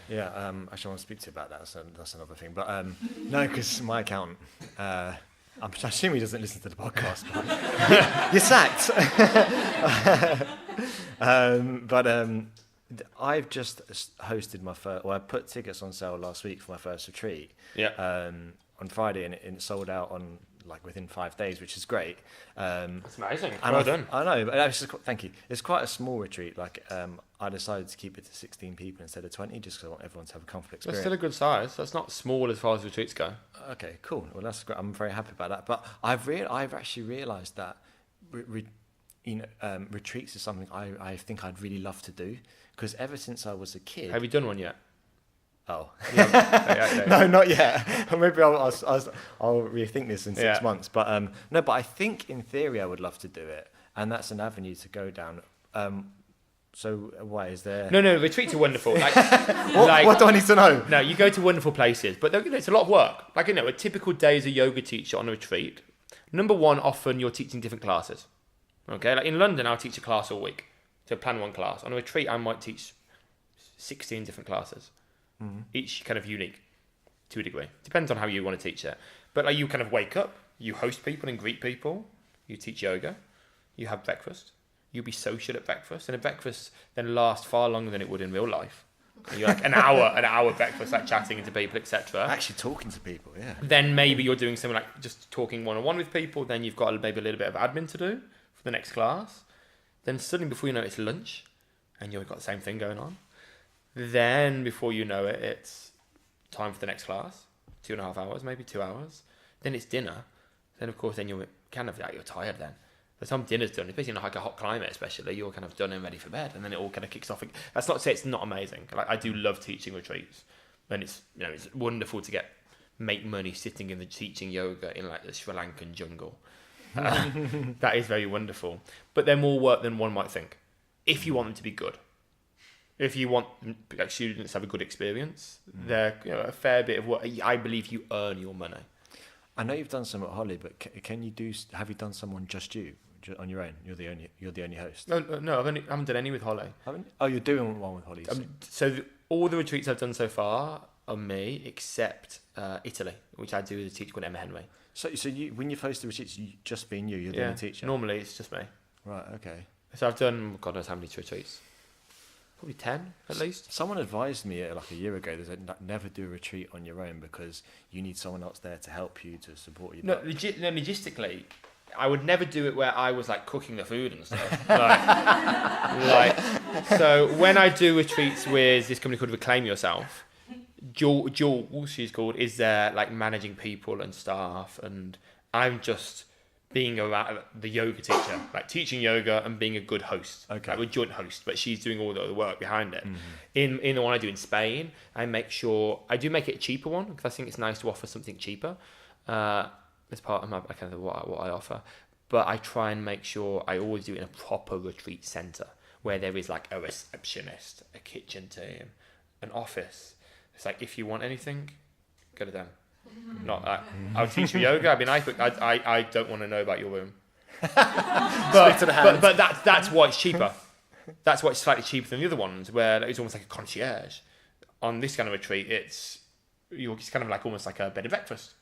Yeah. Actually, I want to speak to you about that. That's another thing. But no, because my accountant. I assume he doesn't listen to the podcast, but you're sacked. I've just hosted my first. Well, I put tickets on sale last week for my first retreat. Yeah. On Friday, and it sold out on within 5 days, which is great. That's amazing. Well done. I know, but thank you. It's quite a small retreat. I decided to keep it to 16 people instead of 20, just because I want everyone to have a comfortable experience. That's still a good size. That's not small as far as retreats go. Okay, cool. Well, that's great. I'm very happy about that. But I've actually realised that retreats is something I think I'd really love to do, because ever since I was a kid. Have you done one yet? Oh. Yeah. No, not yet. Maybe I'll rethink this in 6 months. But no, but I think in theory I would love to do it, and that's an avenue to go down. So why is there? No. Retreats are wonderful. What do I need to know? No, you go to wonderful places, but it's a lot of work. A typical day as a yoga teacher on a retreat. Number one, often you're teaching different classes. Okay, in London, I'll teach a class all week. So plan one class. On a retreat, I might teach 16 different classes. Each kind of unique to a degree. Depends on how you want to teach it. But you kind of wake up, you host people and greet people, you teach yoga, you have breakfast, you'll be social at breakfast, and a breakfast then lasts far longer than it would in real life. You're an hour breakfast, chatting to people, etc. Actually talking to people, yeah. Then maybe you're doing something like just talking one-on-one with people, then you've got maybe a little bit of admin to do for the next class. Then suddenly before you know it, it's lunch, and you've got the same thing going on. Then, before you know it, it's time for the next class, 2.5 hours, maybe 2 hours. Then it's dinner. Then, of course, you're kind of you're tired then. the time dinner's done, especially in like a hot climate, especially, you're kind of done and ready for bed, and then it all kind of kicks off. That's not to say it's not amazing. Like, I do love teaching retreats, and it's wonderful to make money sitting in the teaching yoga in like the Sri Lankan jungle. That is very wonderful, but they're more work than one might think. If you want them to be good, if you want like students to have a good experience, they're a fair bit of what I believe you earn your money. I know you've done some at Holly, but have you done some on just you, on your own? You're the only host. No, I haven't done any with Holly. Oh, you're doing one with Holly. All the retreats I've done so far are me, except Italy, which I do with a teacher called Emma Henry. So when you host the retreats, just being you're the only teacher? Normally it's just me. Right, okay. So I've done, God knows how many retreats. Probably 10 at least. Someone advised me like a year ago, they said never do a retreat on your own because you need someone else there to help you, to support you. No, logistically, I would never do it where I was like cooking the food and stuff. So when I do retreats with this company called Reclaim Yourself, Jules, she's called, is there like managing people and staff, and I'm just being the yoga teacher, like teaching yoga and being a good host. Okay. Like we're joint host, but she's doing all the other work behind it. Mm-hmm. In the one I do in Spain, I make it a cheaper one because I think it's nice to offer something cheaper as part of my kind of what I offer. But I try and make sure I always do it in a proper retreat centre where there is like a receptionist, a kitchen team, an office. It's like, if you want anything, go to them. Not that. I'll teach you yoga. I'd be nice, but I don't want to know about your room. but that's why it's cheaper. That's why it's slightly cheaper than the other ones, where it's almost like a concierge. On this kind of retreat, it's kind of like almost like a bed and breakfast,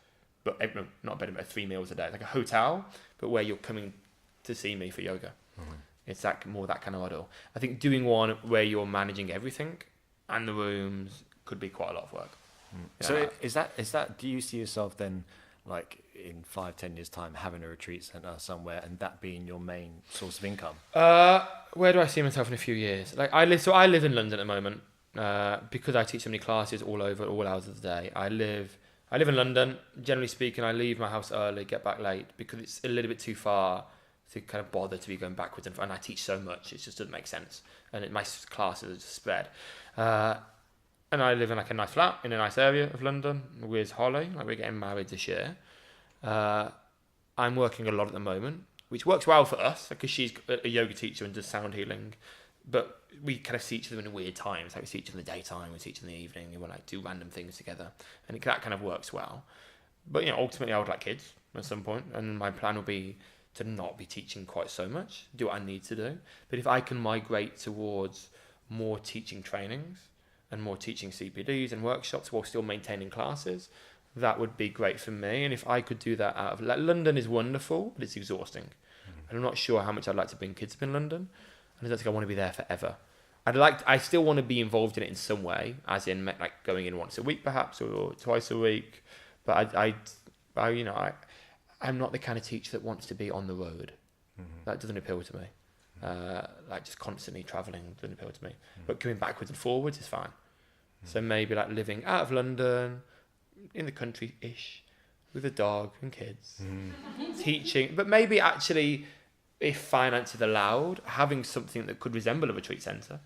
but not a bed and breakfast, 3 meals a day, like a hotel, but where you're coming to see me for yoga. Mm-hmm. It's that kind of model. I think doing one where you're managing everything and the rooms could be quite a lot of work. So is that? Do you see yourself then, like in 5-10 years time, having a retreat centre somewhere, and that being your main source of income? Where do I see myself in a few years? Like I live in London at the moment because I teach so many classes all over, all hours of the day. I live in London. Generally speaking, I leave my house early, get back late because it's a little bit too far to kind of bother to be going backwards and I teach so much, it just doesn't make sense. And my classes are just spread. And I live in like a nice flat in a nice area of London with Holly. Like we're getting married this year. I'm working a lot at the moment, which works well for us because she's a yoga teacher and does sound healing. But we kind of see each other in weird times. Like we see each other in the daytime, we see each other in the evening, and we like do random things together. And that kind of works well. But ultimately I would like kids at some point, and my plan will be to not be teaching quite so much, do what I need to do. But if I can migrate towards more teaching trainings and more teaching CPDs and workshops while still maintaining classes, that would be great for me. And if I could do that out of London is wonderful, but it's exhausting. And I'm not sure how much I'd like to bring kids up in London. And I don't think I want to be there forever. I still want to be involved in it in some way, as in like going in once a week perhaps or twice a week. But I'm not the kind of teacher that wants to be on the road. Mm-hmm. That doesn't appeal to me. Like just constantly travelling doesn't appeal to me. But coming backwards and forwards is fine. So maybe like living out of London, in the country-ish, with a dog and kids, teaching. But maybe actually, if finances allowed, having something that could resemble a retreat centre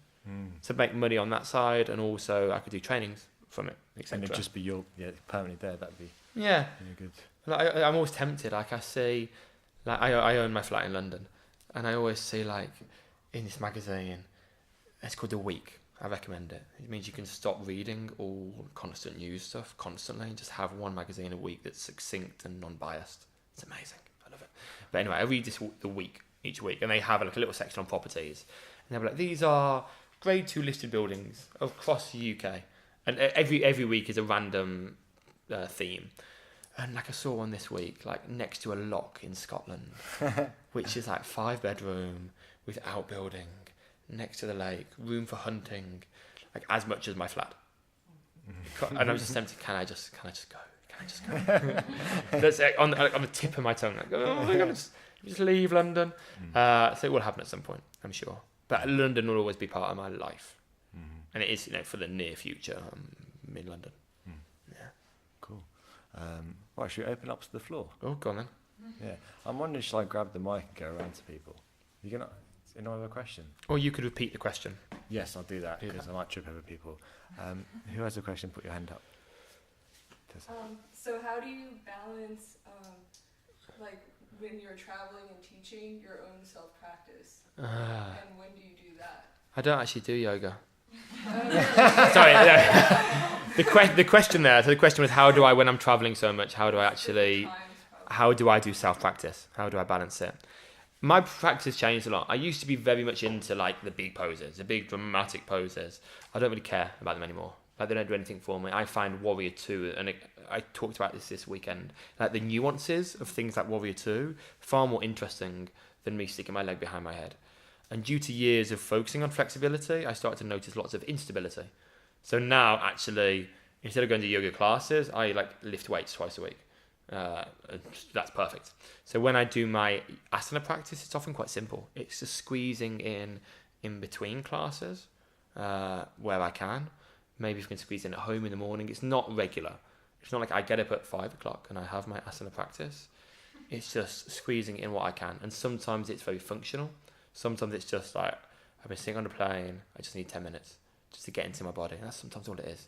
to make money on that side, and also I could do trainings from it, etc. And it'd just be permanently there. That'd be really good. Like I'm always tempted. Like I see, like I own my flat in London, and I always see like in this magazine, it's called The Week. I recommend it. It means you can stop reading all constant news stuff constantly and just have one magazine a week that's succinct and non-biased. It's amazing. I love it. But anyway, I read The Week each week, and they have like a little section on properties. And they'll be like, these are grade 2 listed buildings across the UK. And every week is a random theme. And like I saw one this week, like next to a lock in Scotland, which is like 5-bedroom with outbuilding, next to the lake, room for hunting, like as much as my flat. And I was just tempted, can I just go? Can I just go? That's on the tip of my tongue. Like, oh my God, just leave London. So it will happen at some point, I'm sure. But London will always be part of my life. And it is, for the near future, I'm in London. Yeah. Cool. Right, should we open up to the floor? Oh, go on then. Yeah. I'm wondering, shall I grab the mic and go around to people? You gonna? Anyone have a question? Or you could repeat the question. Yes, I'll do that because I might trip over people. Who has a question? Put your hand up. So how do you balance, like when you're traveling and teaching, your own self-practice? And when do you do that? I don't actually do yoga. Sorry. No. The question there. So the question was, how do I, when I'm traveling so much, how do I do self-practice? How do I balance it? My practice changed a lot. I used to be very much into like the big poses, the big dramatic poses. I don't really care about them anymore. Like they don't do anything for me. I find Warrior 2, and I talked about this weekend, like the nuances of things like Warrior 2, far more interesting than me sticking my leg behind my head. And due to years of focusing on flexibility, I started to notice lots of instability. So now, actually, instead of going to yoga classes, I like lift weights twice a week. That's perfect. So when I do my asana practice, it's often quite simple. It's just squeezing in between classes where I can. Maybe if I can squeeze in at home in the morning. It's not regular. It's not like I get up at 5 o'clock and I have my asana practice. It's just squeezing in what I can. And sometimes it's very functional. Sometimes it's just like, I've been sitting on a plane, I just need 10 minutes just to get into my body. That's sometimes all it is.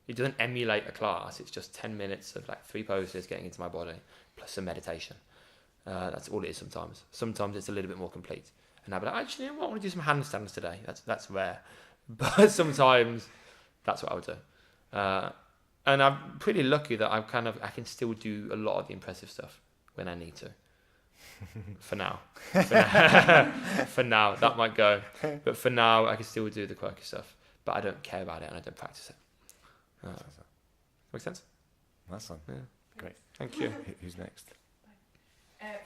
It doesn't emulate a class. It's just 10 minutes of like 3 poses getting into my body plus some meditation. That's all it is sometimes. Sometimes it's a little bit more complete. And I'll be like, actually, you know what? I want to do some handstands today. That's rare. But sometimes that's what I would do. And I'm pretty lucky that I can still do a lot of the impressive stuff when I need to. For now. For now, that might go. But for now, I can still do the quirky stuff. But I don't care about it and I don't practice it. Make sense? That's one. Yeah. Great. Thank you. Who's next?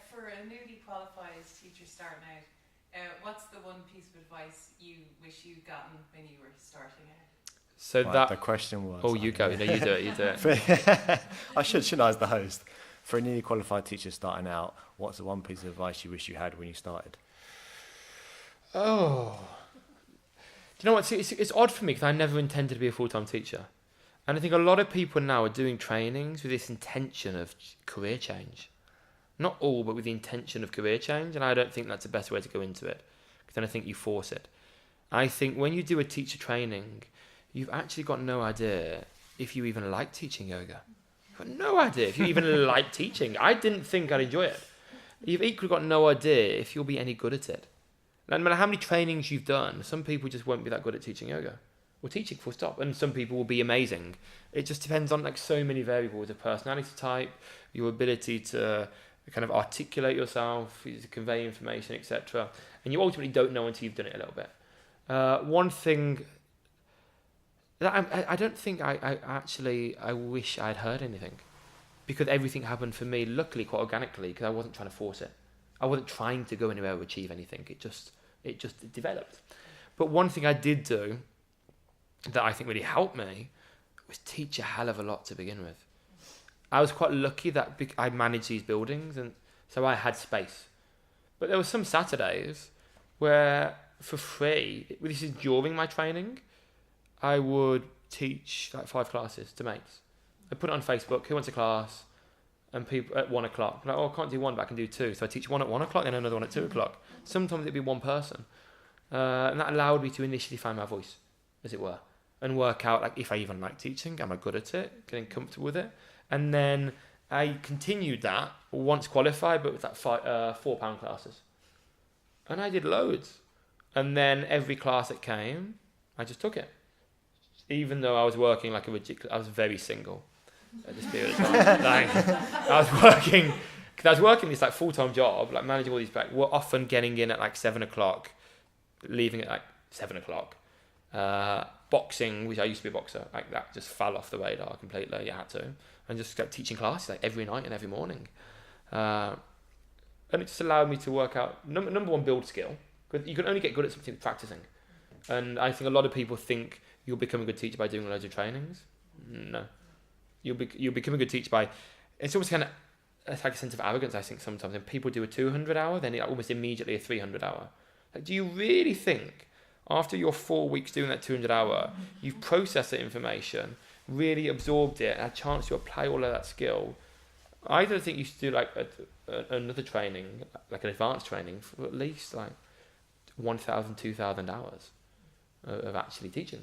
For a newly qualified teacher starting out, what's the one piece of advice you wish you'd gotten when you were starting out? So Right, that the question was. Oh, you go. No, you do it. You do it. I shouldn't I as the host? For a newly qualified teacher starting out, what's the one piece of advice you wish you had when you started? Oh. Do you know what? It's odd for me because I never intended to be a full-time teacher. And I think a lot of people now are doing trainings with this intention of career change. Not all, but with the intention of career change. And I don't think that's the best way to go into it. Because then I think you force it. I think when you do a teacher training, you've actually got no idea if you even like teaching yoga. You've got no idea if you even like teaching. I didn't think I'd enjoy it. You've equally got no idea if you'll be any good at it. No matter how many trainings you've done, some people just won't be that good at teaching yoga. Or teaching full stop. And some people will be amazing. It just depends on like so many variables of personality type, your ability to kind of articulate yourself, to convey information, etc. And you ultimately don't know until you've done it a little bit. One thing that I don't think I wish I'd heard anything, because everything happened for me luckily quite organically because I wasn't trying to force it. I wasn't trying to go anywhere or achieve anything. It just developed. But one thing I did do that I think really helped me was teach a hell of a lot to begin with. I was quite lucky that I managed these buildings, and so I had space. But there were some Saturdays where, for free, this is during my training, I would teach like 5 classes to mates. I'd put it on Facebook, who wants a class? And people at 1 o'clock, like, oh, I can't do 1, but I can do 2. So I teach 1 at 1 o'clock and another 1 at 2 o'clock. Sometimes it'd be one person. And that allowed me to initially find my voice, as it were, and work out like if I even like teaching, am I good at it, getting comfortable with it. And then I continued that once qualified, but with that £4 classes. And I did loads. And then every class that came, I just took it. Even though I was working like a ridiculous, I was very single at this period of time. Like, I was working this like full-time job, like managing all these back. We're often getting in at like 7 o'clock, leaving at like 7 o'clock. Boxing, which I used to be a boxer, like that just fell off the radar completely. You had to. And just kept teaching classes like every night and every morning. And it just allowed me to work out, number one, build skill. Because you can only get good at something practicing. And I think a lot of people think you'll become a good teacher by doing loads of trainings. No. You'll become a good teacher by, it's almost kind of, it's like a sense of arrogance, I think, sometimes. And people do a 200 hour, then almost immediately a 300 hour. Like, do you really think, after your 4 weeks doing that 200 hour, you've processed the information, really absorbed it, and had a chance to apply all of that skill? I don't think you should do like another training, like an advanced training, for at least like 1,000, 2,000 hours of actually teaching,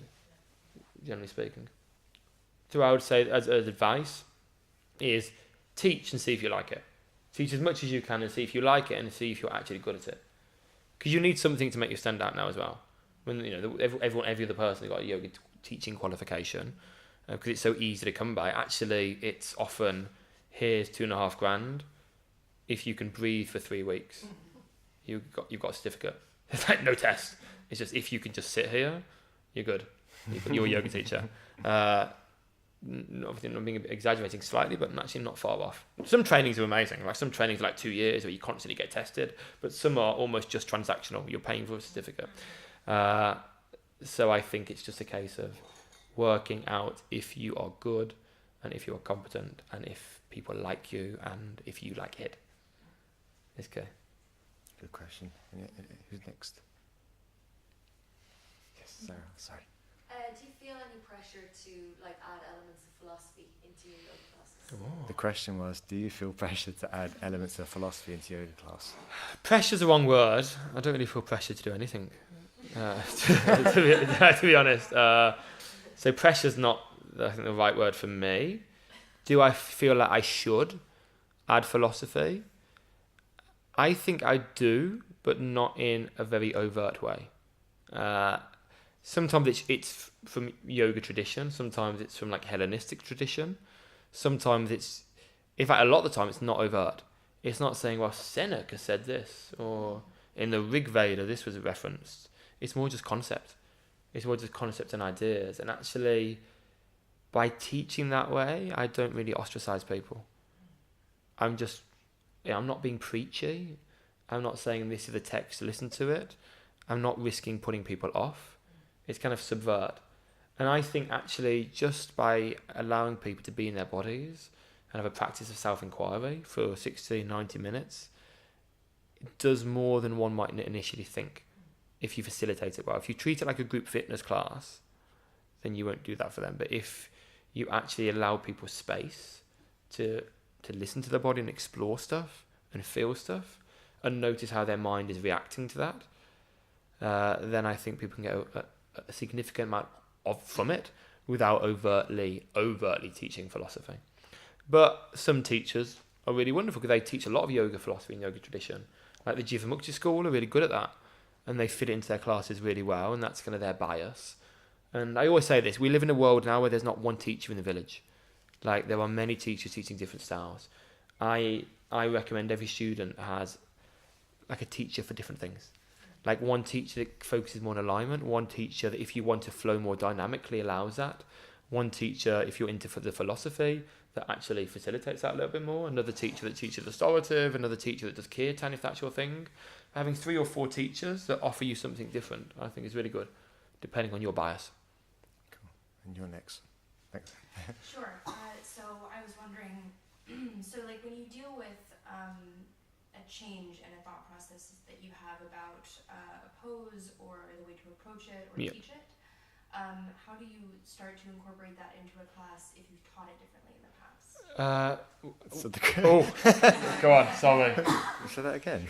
generally speaking. So I would say as advice is teach and see if you like it. Teach as much as you can and see if you like it and see if you're actually good at it. Because you need something to make you stand out now as well. When every other person has got a yoga teaching qualification, because it's so easy to come by. Actually, it's often, here's $2,500. If you can breathe for 3 weeks, you've got a certificate. It's like no test. It's just if you can just sit here, you're good. You're a yoga teacher. Obviously, I'm being exaggerating slightly, but I'm actually not far off. Some trainings are amazing. Like some trainings are like 2 years where you constantly get tested, but some are almost just transactional. You're paying for a certificate. So I think it's just a case of working out if you are good and if you are competent and if people like you and if you like it. It's okay. Good question. Who's next? Yes, Sarah. Sorry. Do you feel any pressure to like add elements of philosophy into your yoga classes? Oh. The question was, do you feel pressure to add elements of philosophy into yoga class? Pressure's the wrong word. I don't really feel pressure to do anything, to be honest. So pressure's not, I think, the right word for me. Do I feel like I should add philosophy? I think I do, but not in a very overt way. Sometimes it's from yoga tradition. Sometimes it's from like Hellenistic tradition. Sometimes it's, in fact, a lot of the time it's not overt. It's not saying, well, Seneca said this, or in the Rig Veda this was referenced. It's more just concept. It's more just concepts and ideas. And actually, by teaching that way, I don't really ostracize people. I'm not being preachy. I'm not saying this is the text, listen to it. I'm not risking putting people off. It's kind of subvert. And I think actually just by allowing people to be in their bodies and have a practice of self-inquiry for 60, 90 minutes, it does more than one might initially think if you facilitate it well. If you treat it like a group fitness class, then you won't do that for them. But if you actually allow people space to listen to their body and explore stuff and feel stuff and notice how their mind is reacting to that, then I think people can get a significant amount from it without overtly teaching philosophy. But some teachers are really wonderful because they teach a lot of yoga philosophy and yoga tradition. Like the Jivamukti school are really good at that, and they fit it into their classes really well, and that's kind of their bias. And I always say this, we live in a world now where there's not one teacher in the village. Like there are many teachers teaching different styles. I recommend every student has like a teacher for different things. Like one teacher that focuses more on alignment, one teacher that if you want to flow more dynamically allows that, one teacher if you're into the philosophy that actually facilitates that a little bit more, another teacher that teaches restorative, another teacher that does kirtan if that's your thing. Having 3 or 4 teachers that offer you something different I think is really good, depending on your bias. Cool. And you're next. Thanks. Sure. So I was wondering, so like when you deal with a change in a thought process that you have about a pose or the way to approach it or teach it, how do you start to incorporate that into a class if you've taught it differently in the past? Go on, sorry. Say that again.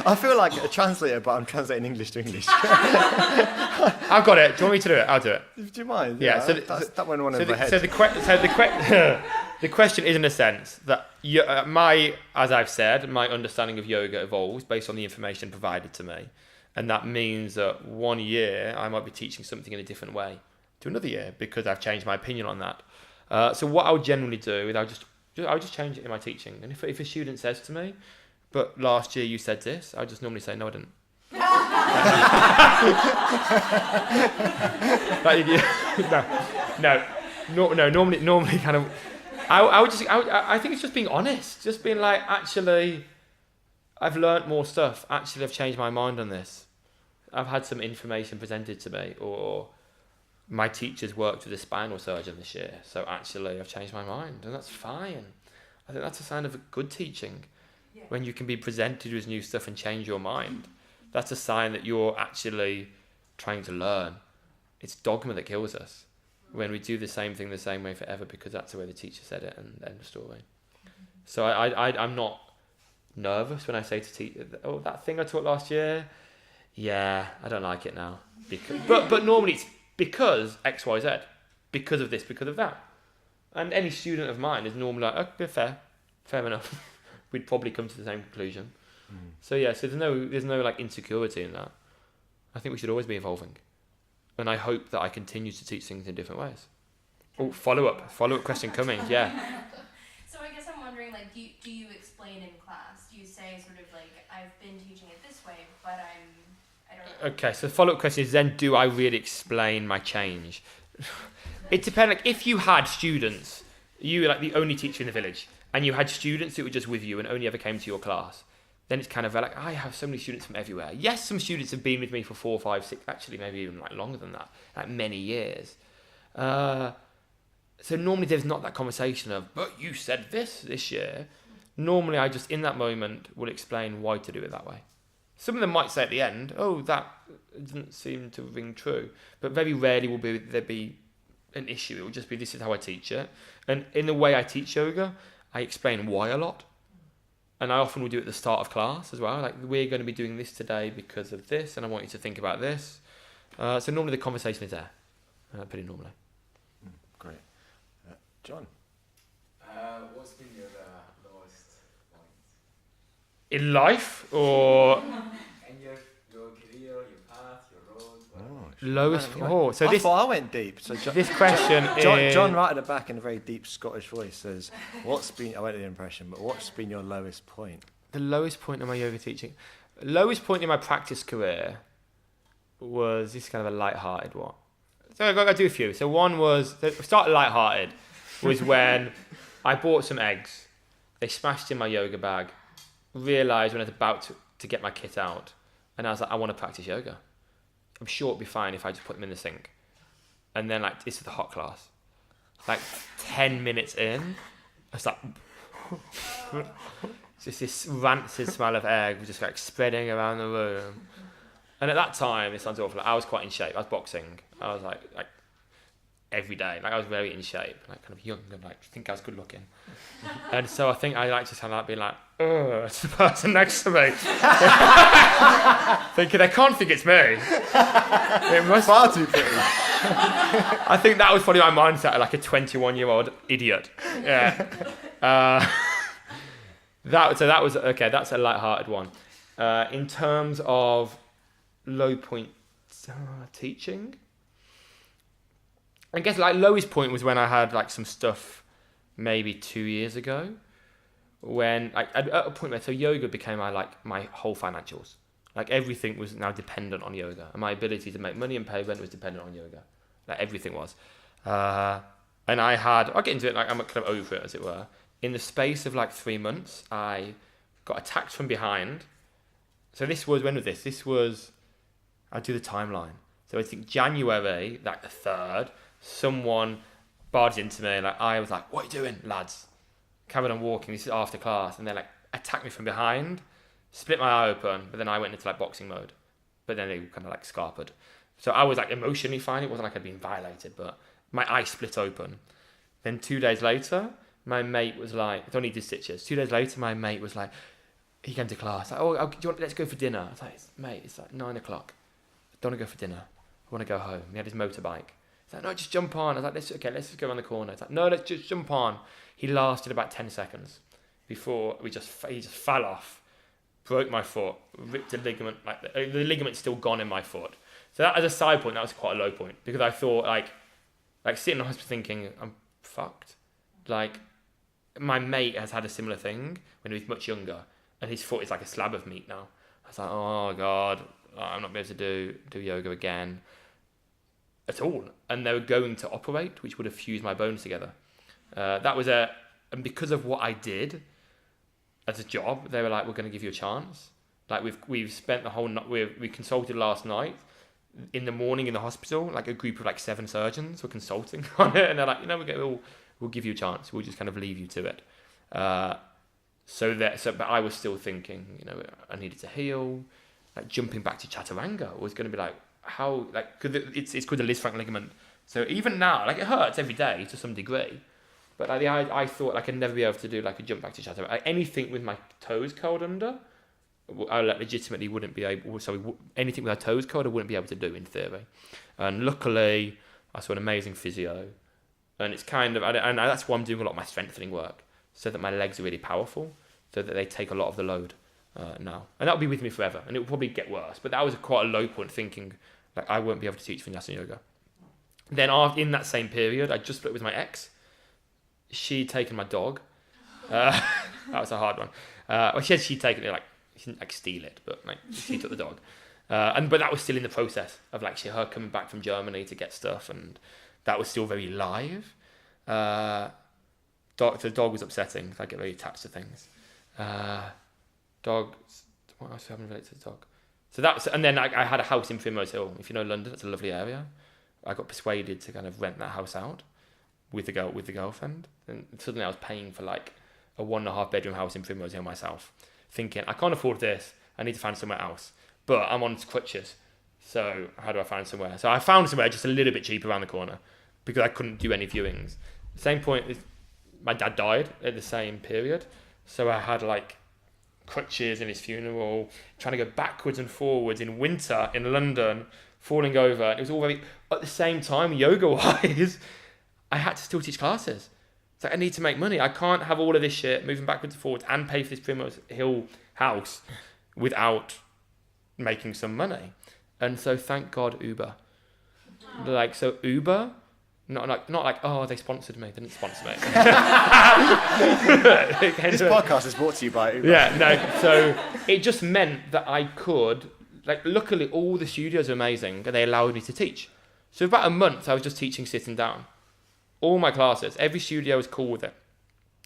I feel like a translator, but I'm translating English to English. I've got it. Do you want me to do it? I'll do it. Do you mind? Yeah. So that went on over my head. So the question is in a sense that as I've said, my understanding of yoga evolves based on the information provided to me, and that means that 1 year I might be teaching something in a different way to another year because I've changed my opinion on that. So what I would generally do is I would just change it in my teaching. And if a student says to me, but last year you said this, I just normally say, no, I didn't. Normally kind of, I think it's just being honest, just being like, actually, I've learnt more stuff. Actually, I've changed my mind on this. I've had some information presented to me, or my teachers worked with a spinal surgeon this year, so actually I've changed my mind, and that's fine. I think that's a sign of a good teaching. Yeah. When you can be presented with new stuff and change your mind, that's a sign that you're actually trying to learn. It's dogma that kills us when we do the same thing the same way forever because that's the way the teacher said it and end of story. So I'm not nervous when I say to teach, oh, that thing I taught last year, yeah, I don't like it now. But normally it's because X, Y, Z, because of this, because of that. And any student of mine is normally like, okay, fair enough. We'd probably come to the same conclusion. So yeah, so there's no like insecurity in that. I think we should always be evolving. And I hope that I continue to teach things in different ways. Oh, follow up question coming, yeah. So I guess I'm wondering, like, do you explain in class? Do you say sort of like, I've been teaching it this way, but I don't know. Okay, so the follow-up question is then, do I really explain my change? It depends. Like, if you had students, you were like the only teacher in the village, and you had students that were just with you and only ever came to your class, then it's kind of like, I have so many students from everywhere. Yes, some students have been with me for 4, 5, 6, actually maybe even like longer than that, like many years. So normally there's not that conversation of, but you said this year. Normally I just, in that moment, will explain why to do it that way. Some of them might say at the end, oh, that doesn't seem to ring true. But very rarely will there be an issue. It will just be, this is how I teach it. And in the way I teach yoga, I explain why a lot. And I often will do it at the start of class as well. Like, we're going to be doing this today because of this, and I want you to think about this. So normally the conversation is there, pretty normally. Great. John? What's been your lowest point? In life, or And your career, your path, your road? lowest? So I thought I went deep. So this question is... John right at the back in a very deep Scottish voice says, I won't do the impression, but what's been your lowest point? The lowest point in my yoga teaching? Lowest point in my practice career was, this is kind of a light-hearted one. So I've got to do a few. So one was, started light-hearted, was when I bought some eggs. They smashed in my yoga bag. Realised when I was about to get my kit out, and I was like, I want to practice yoga. I'm sure it'd be fine if I just put them in the sink. And then, like, this is the hot class. Like, 10 minutes in, I was like, just this rancid smell of egg was just like spreading around the room. And at that time, it sounds awful, like, I was quite in shape. I was boxing. I was like every day. Like, I was very in shape, like kind of young and like think I was good looking. And so I think I like just kind of like being like, oh, it's the person next to me. Thinking they can't think it's me. It must Far too pretty. I think that was probably my mindset, like a 21-year-old idiot. Yeah. That was okay. That's a light-hearted one. In terms of low point teaching, I guess like lowest point was when I had like some stuff maybe 2 years ago, when like at a point where yoga became my whole financials. Like everything was now dependent on yoga, and my ability to make money and pay rent was dependent on yoga. Like everything was. And I'll get into it, like I'm kind of over it as it were. In the space of like 3 months, I got attacked from behind. So this was, when was this? This was, I'll do the timeline. So I think January, like the 3rd, someone barged into me, like I was like, what are you doing, lads? Carried on walking, this is after class, and they like attacked me from behind, split my eye open, but then I went into like boxing mode. But then they kind of like scarpered. So I was like emotionally fine, it wasn't like I'd been violated, but my eye split open. Then 2 days later, my mate was like, I don't need the stitches. 2 days later, my mate was like, he came to class, like, let's go for dinner. I was like, mate, it's like 9 o'clock. I don't want to go for dinner. I want to go home. He had his motorbike. He's like, no, just jump on. I was like, let's just go around the corner. It's like, no, let's just jump on. He lasted about 10 seconds before he just fell off, broke my foot, ripped a ligament. Like the ligament's still gone in my foot. So that, as a side point, that was quite a low point, because I thought like sitting in the hospital thinking, I'm fucked. Like, my mate has had a similar thing when he was much younger, and his foot is like a slab of meat now. I was like, oh God, I'm not going to be able to do yoga again at all. And they were going to operate, which would have fused my bones together. And because of what I did as a job, they were like, we're going to give you a chance. Like we've spent the whole night, we consulted last night. In the morning in the hospital, like a group of like 7 surgeons were consulting on it, and they're like, we'll give you a chance. We'll just kind of leave you to it. But I was still thinking, I needed to heal. Like jumping back to chaturanga was going to be like, how, like, cause it's called the Liz Frank ligament. So even now, like it hurts every day to some degree, But I thought I'd never be able to do like a jump back to chateau. Like anything with my toes curled under, I legitimately wouldn't be able. So anything with my toes curled, I wouldn't be able to do in theory. And luckily, I saw an amazing physio, and it's kind of, and that's why I'm doing a lot of my strengthening work, so that my legs are really powerful, so that they take a lot of the load now. And that'll be with me forever, and it will probably get worse. But that was quite a low point, thinking like I won't be able to teach vinyasa yoga. Then in that same period, I just split with my ex. She'd taken my dog. That was a hard one. Well, she'd taken it, like, she didn't like steal it, but like she took the dog. But that was still in the process of like her coming back from Germany to get stuff, and that was still very live. The dog was upsetting. I get very attached to things. Dogs. What else do I have related to the dog? So that's, and then I had a house in Primrose Hill. If you know London, it's a lovely area. I got persuaded to kind of rent that house out with the girlfriend, and suddenly I was paying for like a 1.5 bedroom house in Primrose Hill myself, thinking I can't afford this. I need to find somewhere else, but I'm on crutches. So how do I find somewhere? So I found somewhere just a little bit cheaper around the corner because I couldn't do any viewings. Same point is my dad died at the same period, so I had like crutches in his funeral, trying to go backwards and forwards in winter in London, falling over. It was all very, at the same time, yoga-wise, I had to still teach classes. It's like, I need to make money. I can't have all of this shit moving backwards and forwards and pay for this Primrose Hill house without making some money. And so thank God Uber. Like, so Uber, not like, oh, they sponsored me. They didn't sponsor me. This podcast is brought to you by Uber. Yeah, no. So it just meant that I could, like, luckily all the studios are amazing and they allowed me to teach. So about a month I was just teaching sitting down. All my classes, every studio was cool with it.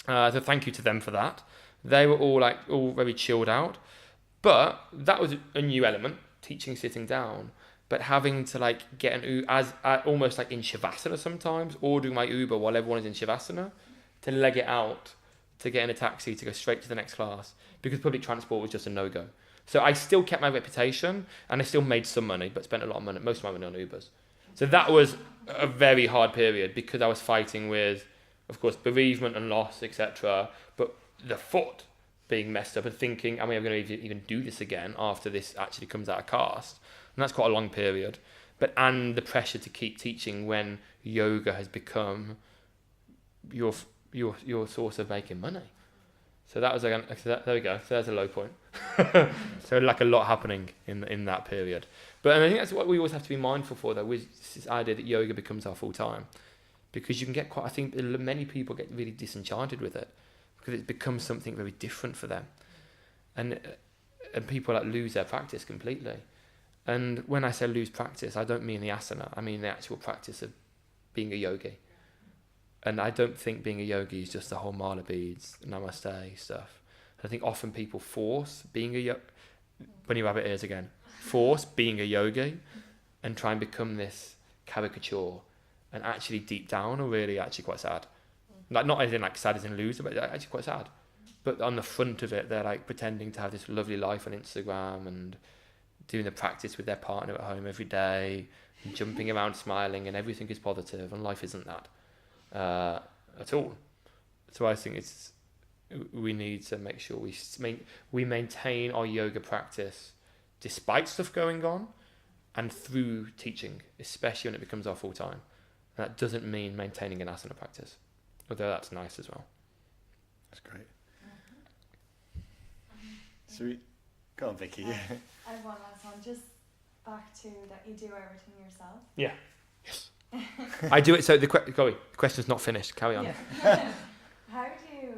So thank you to them for that. They were all very chilled out. But that was a new element, teaching sitting down. But having to like get almost like in Shavasana sometimes, ordering my Uber while everyone is in Shavasana, to leg it out, to get in a taxi, to go straight to the next class, because public transport was just a no-go. So I still kept my reputation, and I still made some money, but spent a lot of money, most of my money on Ubers. So that was a very hard period because I was fighting with, of course, bereavement and loss, etc. But the foot being messed up and thinking, am I ever going to even do this again after this actually comes out of cast? And that's quite a long period. And the pressure to keep teaching when yoga has become your source of making money. So that was there we go. So there's a low point. So like a lot happening in that period. But I think that's what we always have to be mindful for, though, is this idea that yoga becomes our full time, because you can get I think many people get really disenchanted with it because it becomes something very different for them, and people like lose their practice completely. And when I say lose practice, I don't mean the asana. I mean the actual practice of being a yogi. And I don't think being a yogi is just the whole mala beads, namaste stuff. I think often people force being a yogi, when you have it ears again, force being a yogi and try and become this caricature, and actually deep down are really actually quite sad. Like, not as in like sad as in loser, but actually quite sad. But on the front of it, they're like pretending to have this lovely life on Instagram and doing the practice with their partner at home every day, and jumping around smiling, and everything is positive, and life isn't that at all. So I think we need to make sure we maintain our yoga practice despite stuff going on, and through teaching, especially when it becomes our full time. And that doesn't mean maintaining an asana practice, although that's nice as well. That's great. So go on, Vicky. I have one last one. Just back to that you do everything yourself. Yeah. Yes. I do it. So the question's not finished. Carry on. Yeah. How do you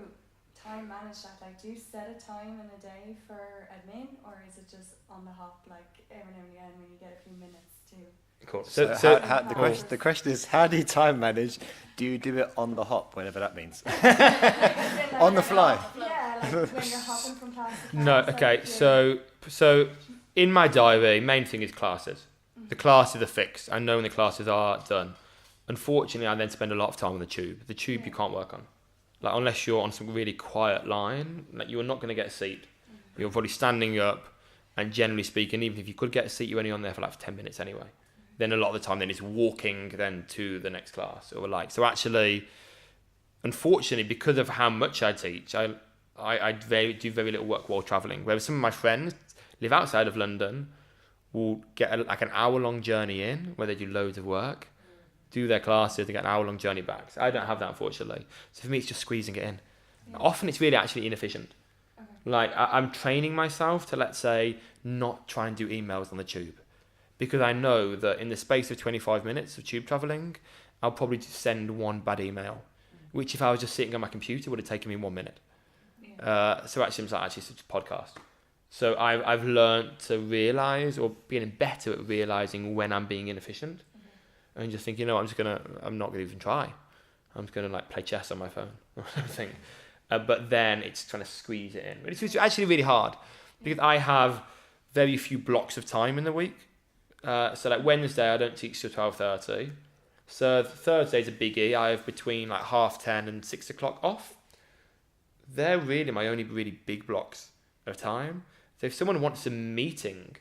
time manage that? Like, do you set a time in a day for admin, or is it just on the hop, like every now and again when you get a few minutes to? Cool. So the question is, how do you time manage? Do you do it on the hop, whatever that means? Like, on the fly? Yeah, like when you're hopping from class to class. No, okay. So in my diary, main thing is classes. The classes are fixed. I know when the classes are done. Unfortunately, I then spend a lot of time on the tube. The tube you can't work on. Like, unless you're on some really quiet line, like, you're not going to get a seat. You're probably standing up, and generally speaking, even if you could get a seat, you're only on there for like 10 minutes anyway. Then a lot of the time then it's walking then to the next class or like. So actually, unfortunately, because of how much I teach, I do very little work while travelling. Whereas some of my friends live outside of London, will get like an hour-long journey in, where they do loads of work, do their classes, they get an hour-long journey back. So I don't have that, unfortunately. So for me, it's just squeezing it in. Yeah. Often it's really actually inefficient. Okay. Like I'm training myself to, let's say, not try and do emails on the tube, because I know that in the space of 25 minutes of tube travelling, I'll probably just send one bad email, which if I was just sitting on my computer would have taken me 1 minute. Yeah. So actually, it's actually such a podcast. So I've learned to realise, or being better at realising when I'm being inefficient, and just think, I'm not going to even try. I'm just going to like play chess on my phone or something. But then it's trying to squeeze it in. It's actually really hard, because I have very few blocks of time in the week. So like Wednesday, I don't teach till 12:30. So Thursday's a biggie. I have between like 10:30 and 6 o'clock off. They're really my only really big blocks of time. So if someone wants a meeting,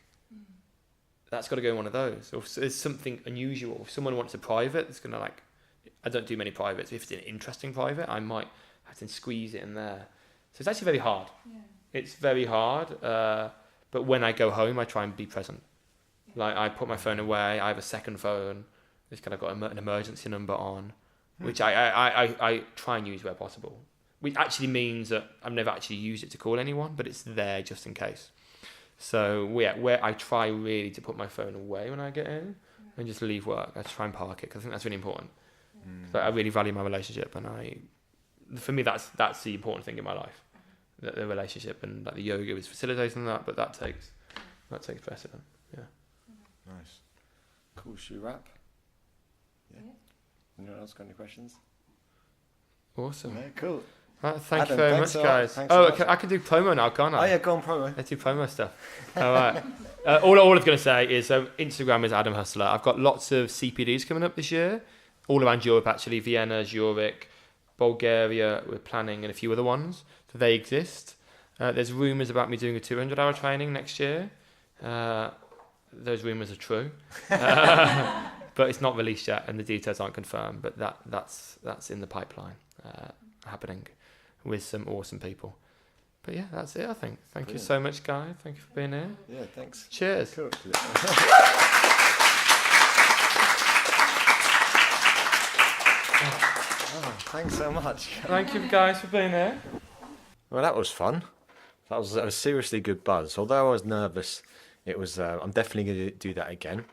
that's got to go in one of those. Or if there's something unusual, if someone wants a private, it's going to like, I don't do many privates. If it's an interesting private, I might have to squeeze it in there. So it's actually very hard. Yeah. It's very hard. But when I go home, I try and be present. Like I put my phone away. I have a second phone. It's kind of got an emergency number on, which I try and use where possible. Which actually means that I've never actually used it to call anyone, but it's there just in case. So yeah, where I try really to put my phone away when I get in and just leave work. I try and park it, because I think that's really important. So I really value my relationship, and for me that's the important thing in my life. The relationship, and like the yoga is facilitating that, but that takes precedent. Yeah. Nice. Cool. Should we wrap? Yeah. Anyone else got any questions? Awesome. No, cool. Thank Adam, you very thanks much, a lot. guys. Thanks so much. I can do promo now, can't I? Oh yeah, go on promo. Let's do promo stuff. All right. All I was going to say is Instagram is Adam Husler. I've got lots of CPDs coming up this year, all around Europe actually, Vienna, Zurich, Bulgaria, we're planning, and a few other ones. So they exist. There's rumours about me doing a 200-hour training next year. Those rumours are true. But it's not released yet, and the details aren't confirmed. But that's in the pipeline, happening with some awesome people. But yeah, that's it, I think. Thank you so much, Guy. Thank you for being here. Yeah, thanks. Cheers. Cool. Thanks so much. Thank you, guys, for being here. Well, that was fun. That was a seriously good buzz. Although I was nervous, it was. I'm definitely going to do that again.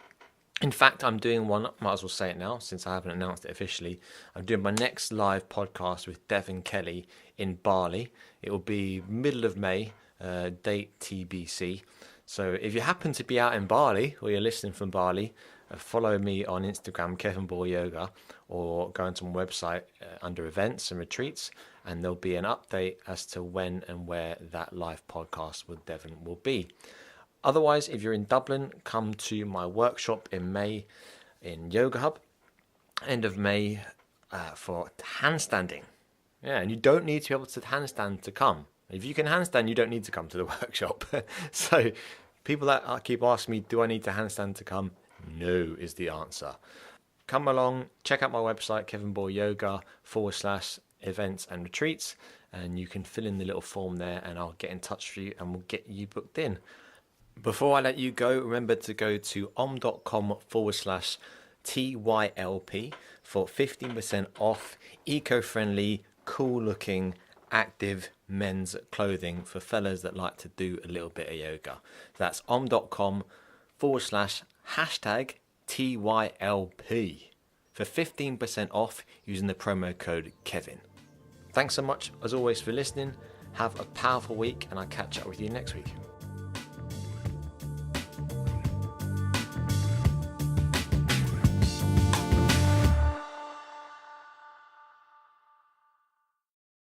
In fact, I'm doing one. Might as well say it now, since I haven't announced it officially. I'm doing my next live podcast with Devin Kelly in Bali. It will be middle of May, date TBC. So if you happen to be out in Bali, or you're listening from Bali, follow me on Instagram, kevinboyleyoga, or go onto my website under events and retreats, and there'll be an update as to when and where that live podcast with Devin will be. Otherwise, if you're in Dublin, come to my workshop in May in Yoga Hub, end of May, for handstanding. Yeah, and you don't need to be able to handstand to come. If you can handstand, you don't need to come to the workshop. So people that keep asking me, do I need to handstand to come? No is the answer. Come along, check out my website, kevinboyleyoga.ie/events and retreats, and you can fill in the little form there, and I'll get in touch with you and we'll get you booked in. Before I let you go, remember to go to om.com/TYLP for 15% off eco-friendly, cool-looking, active men's clothing for fellas that like to do a little bit of yoga. That's om.com/TYLP for 15% off using the promo code Kevin. Thanks so much, as always, for listening. Have a powerful week, and I'll catch up with you next week.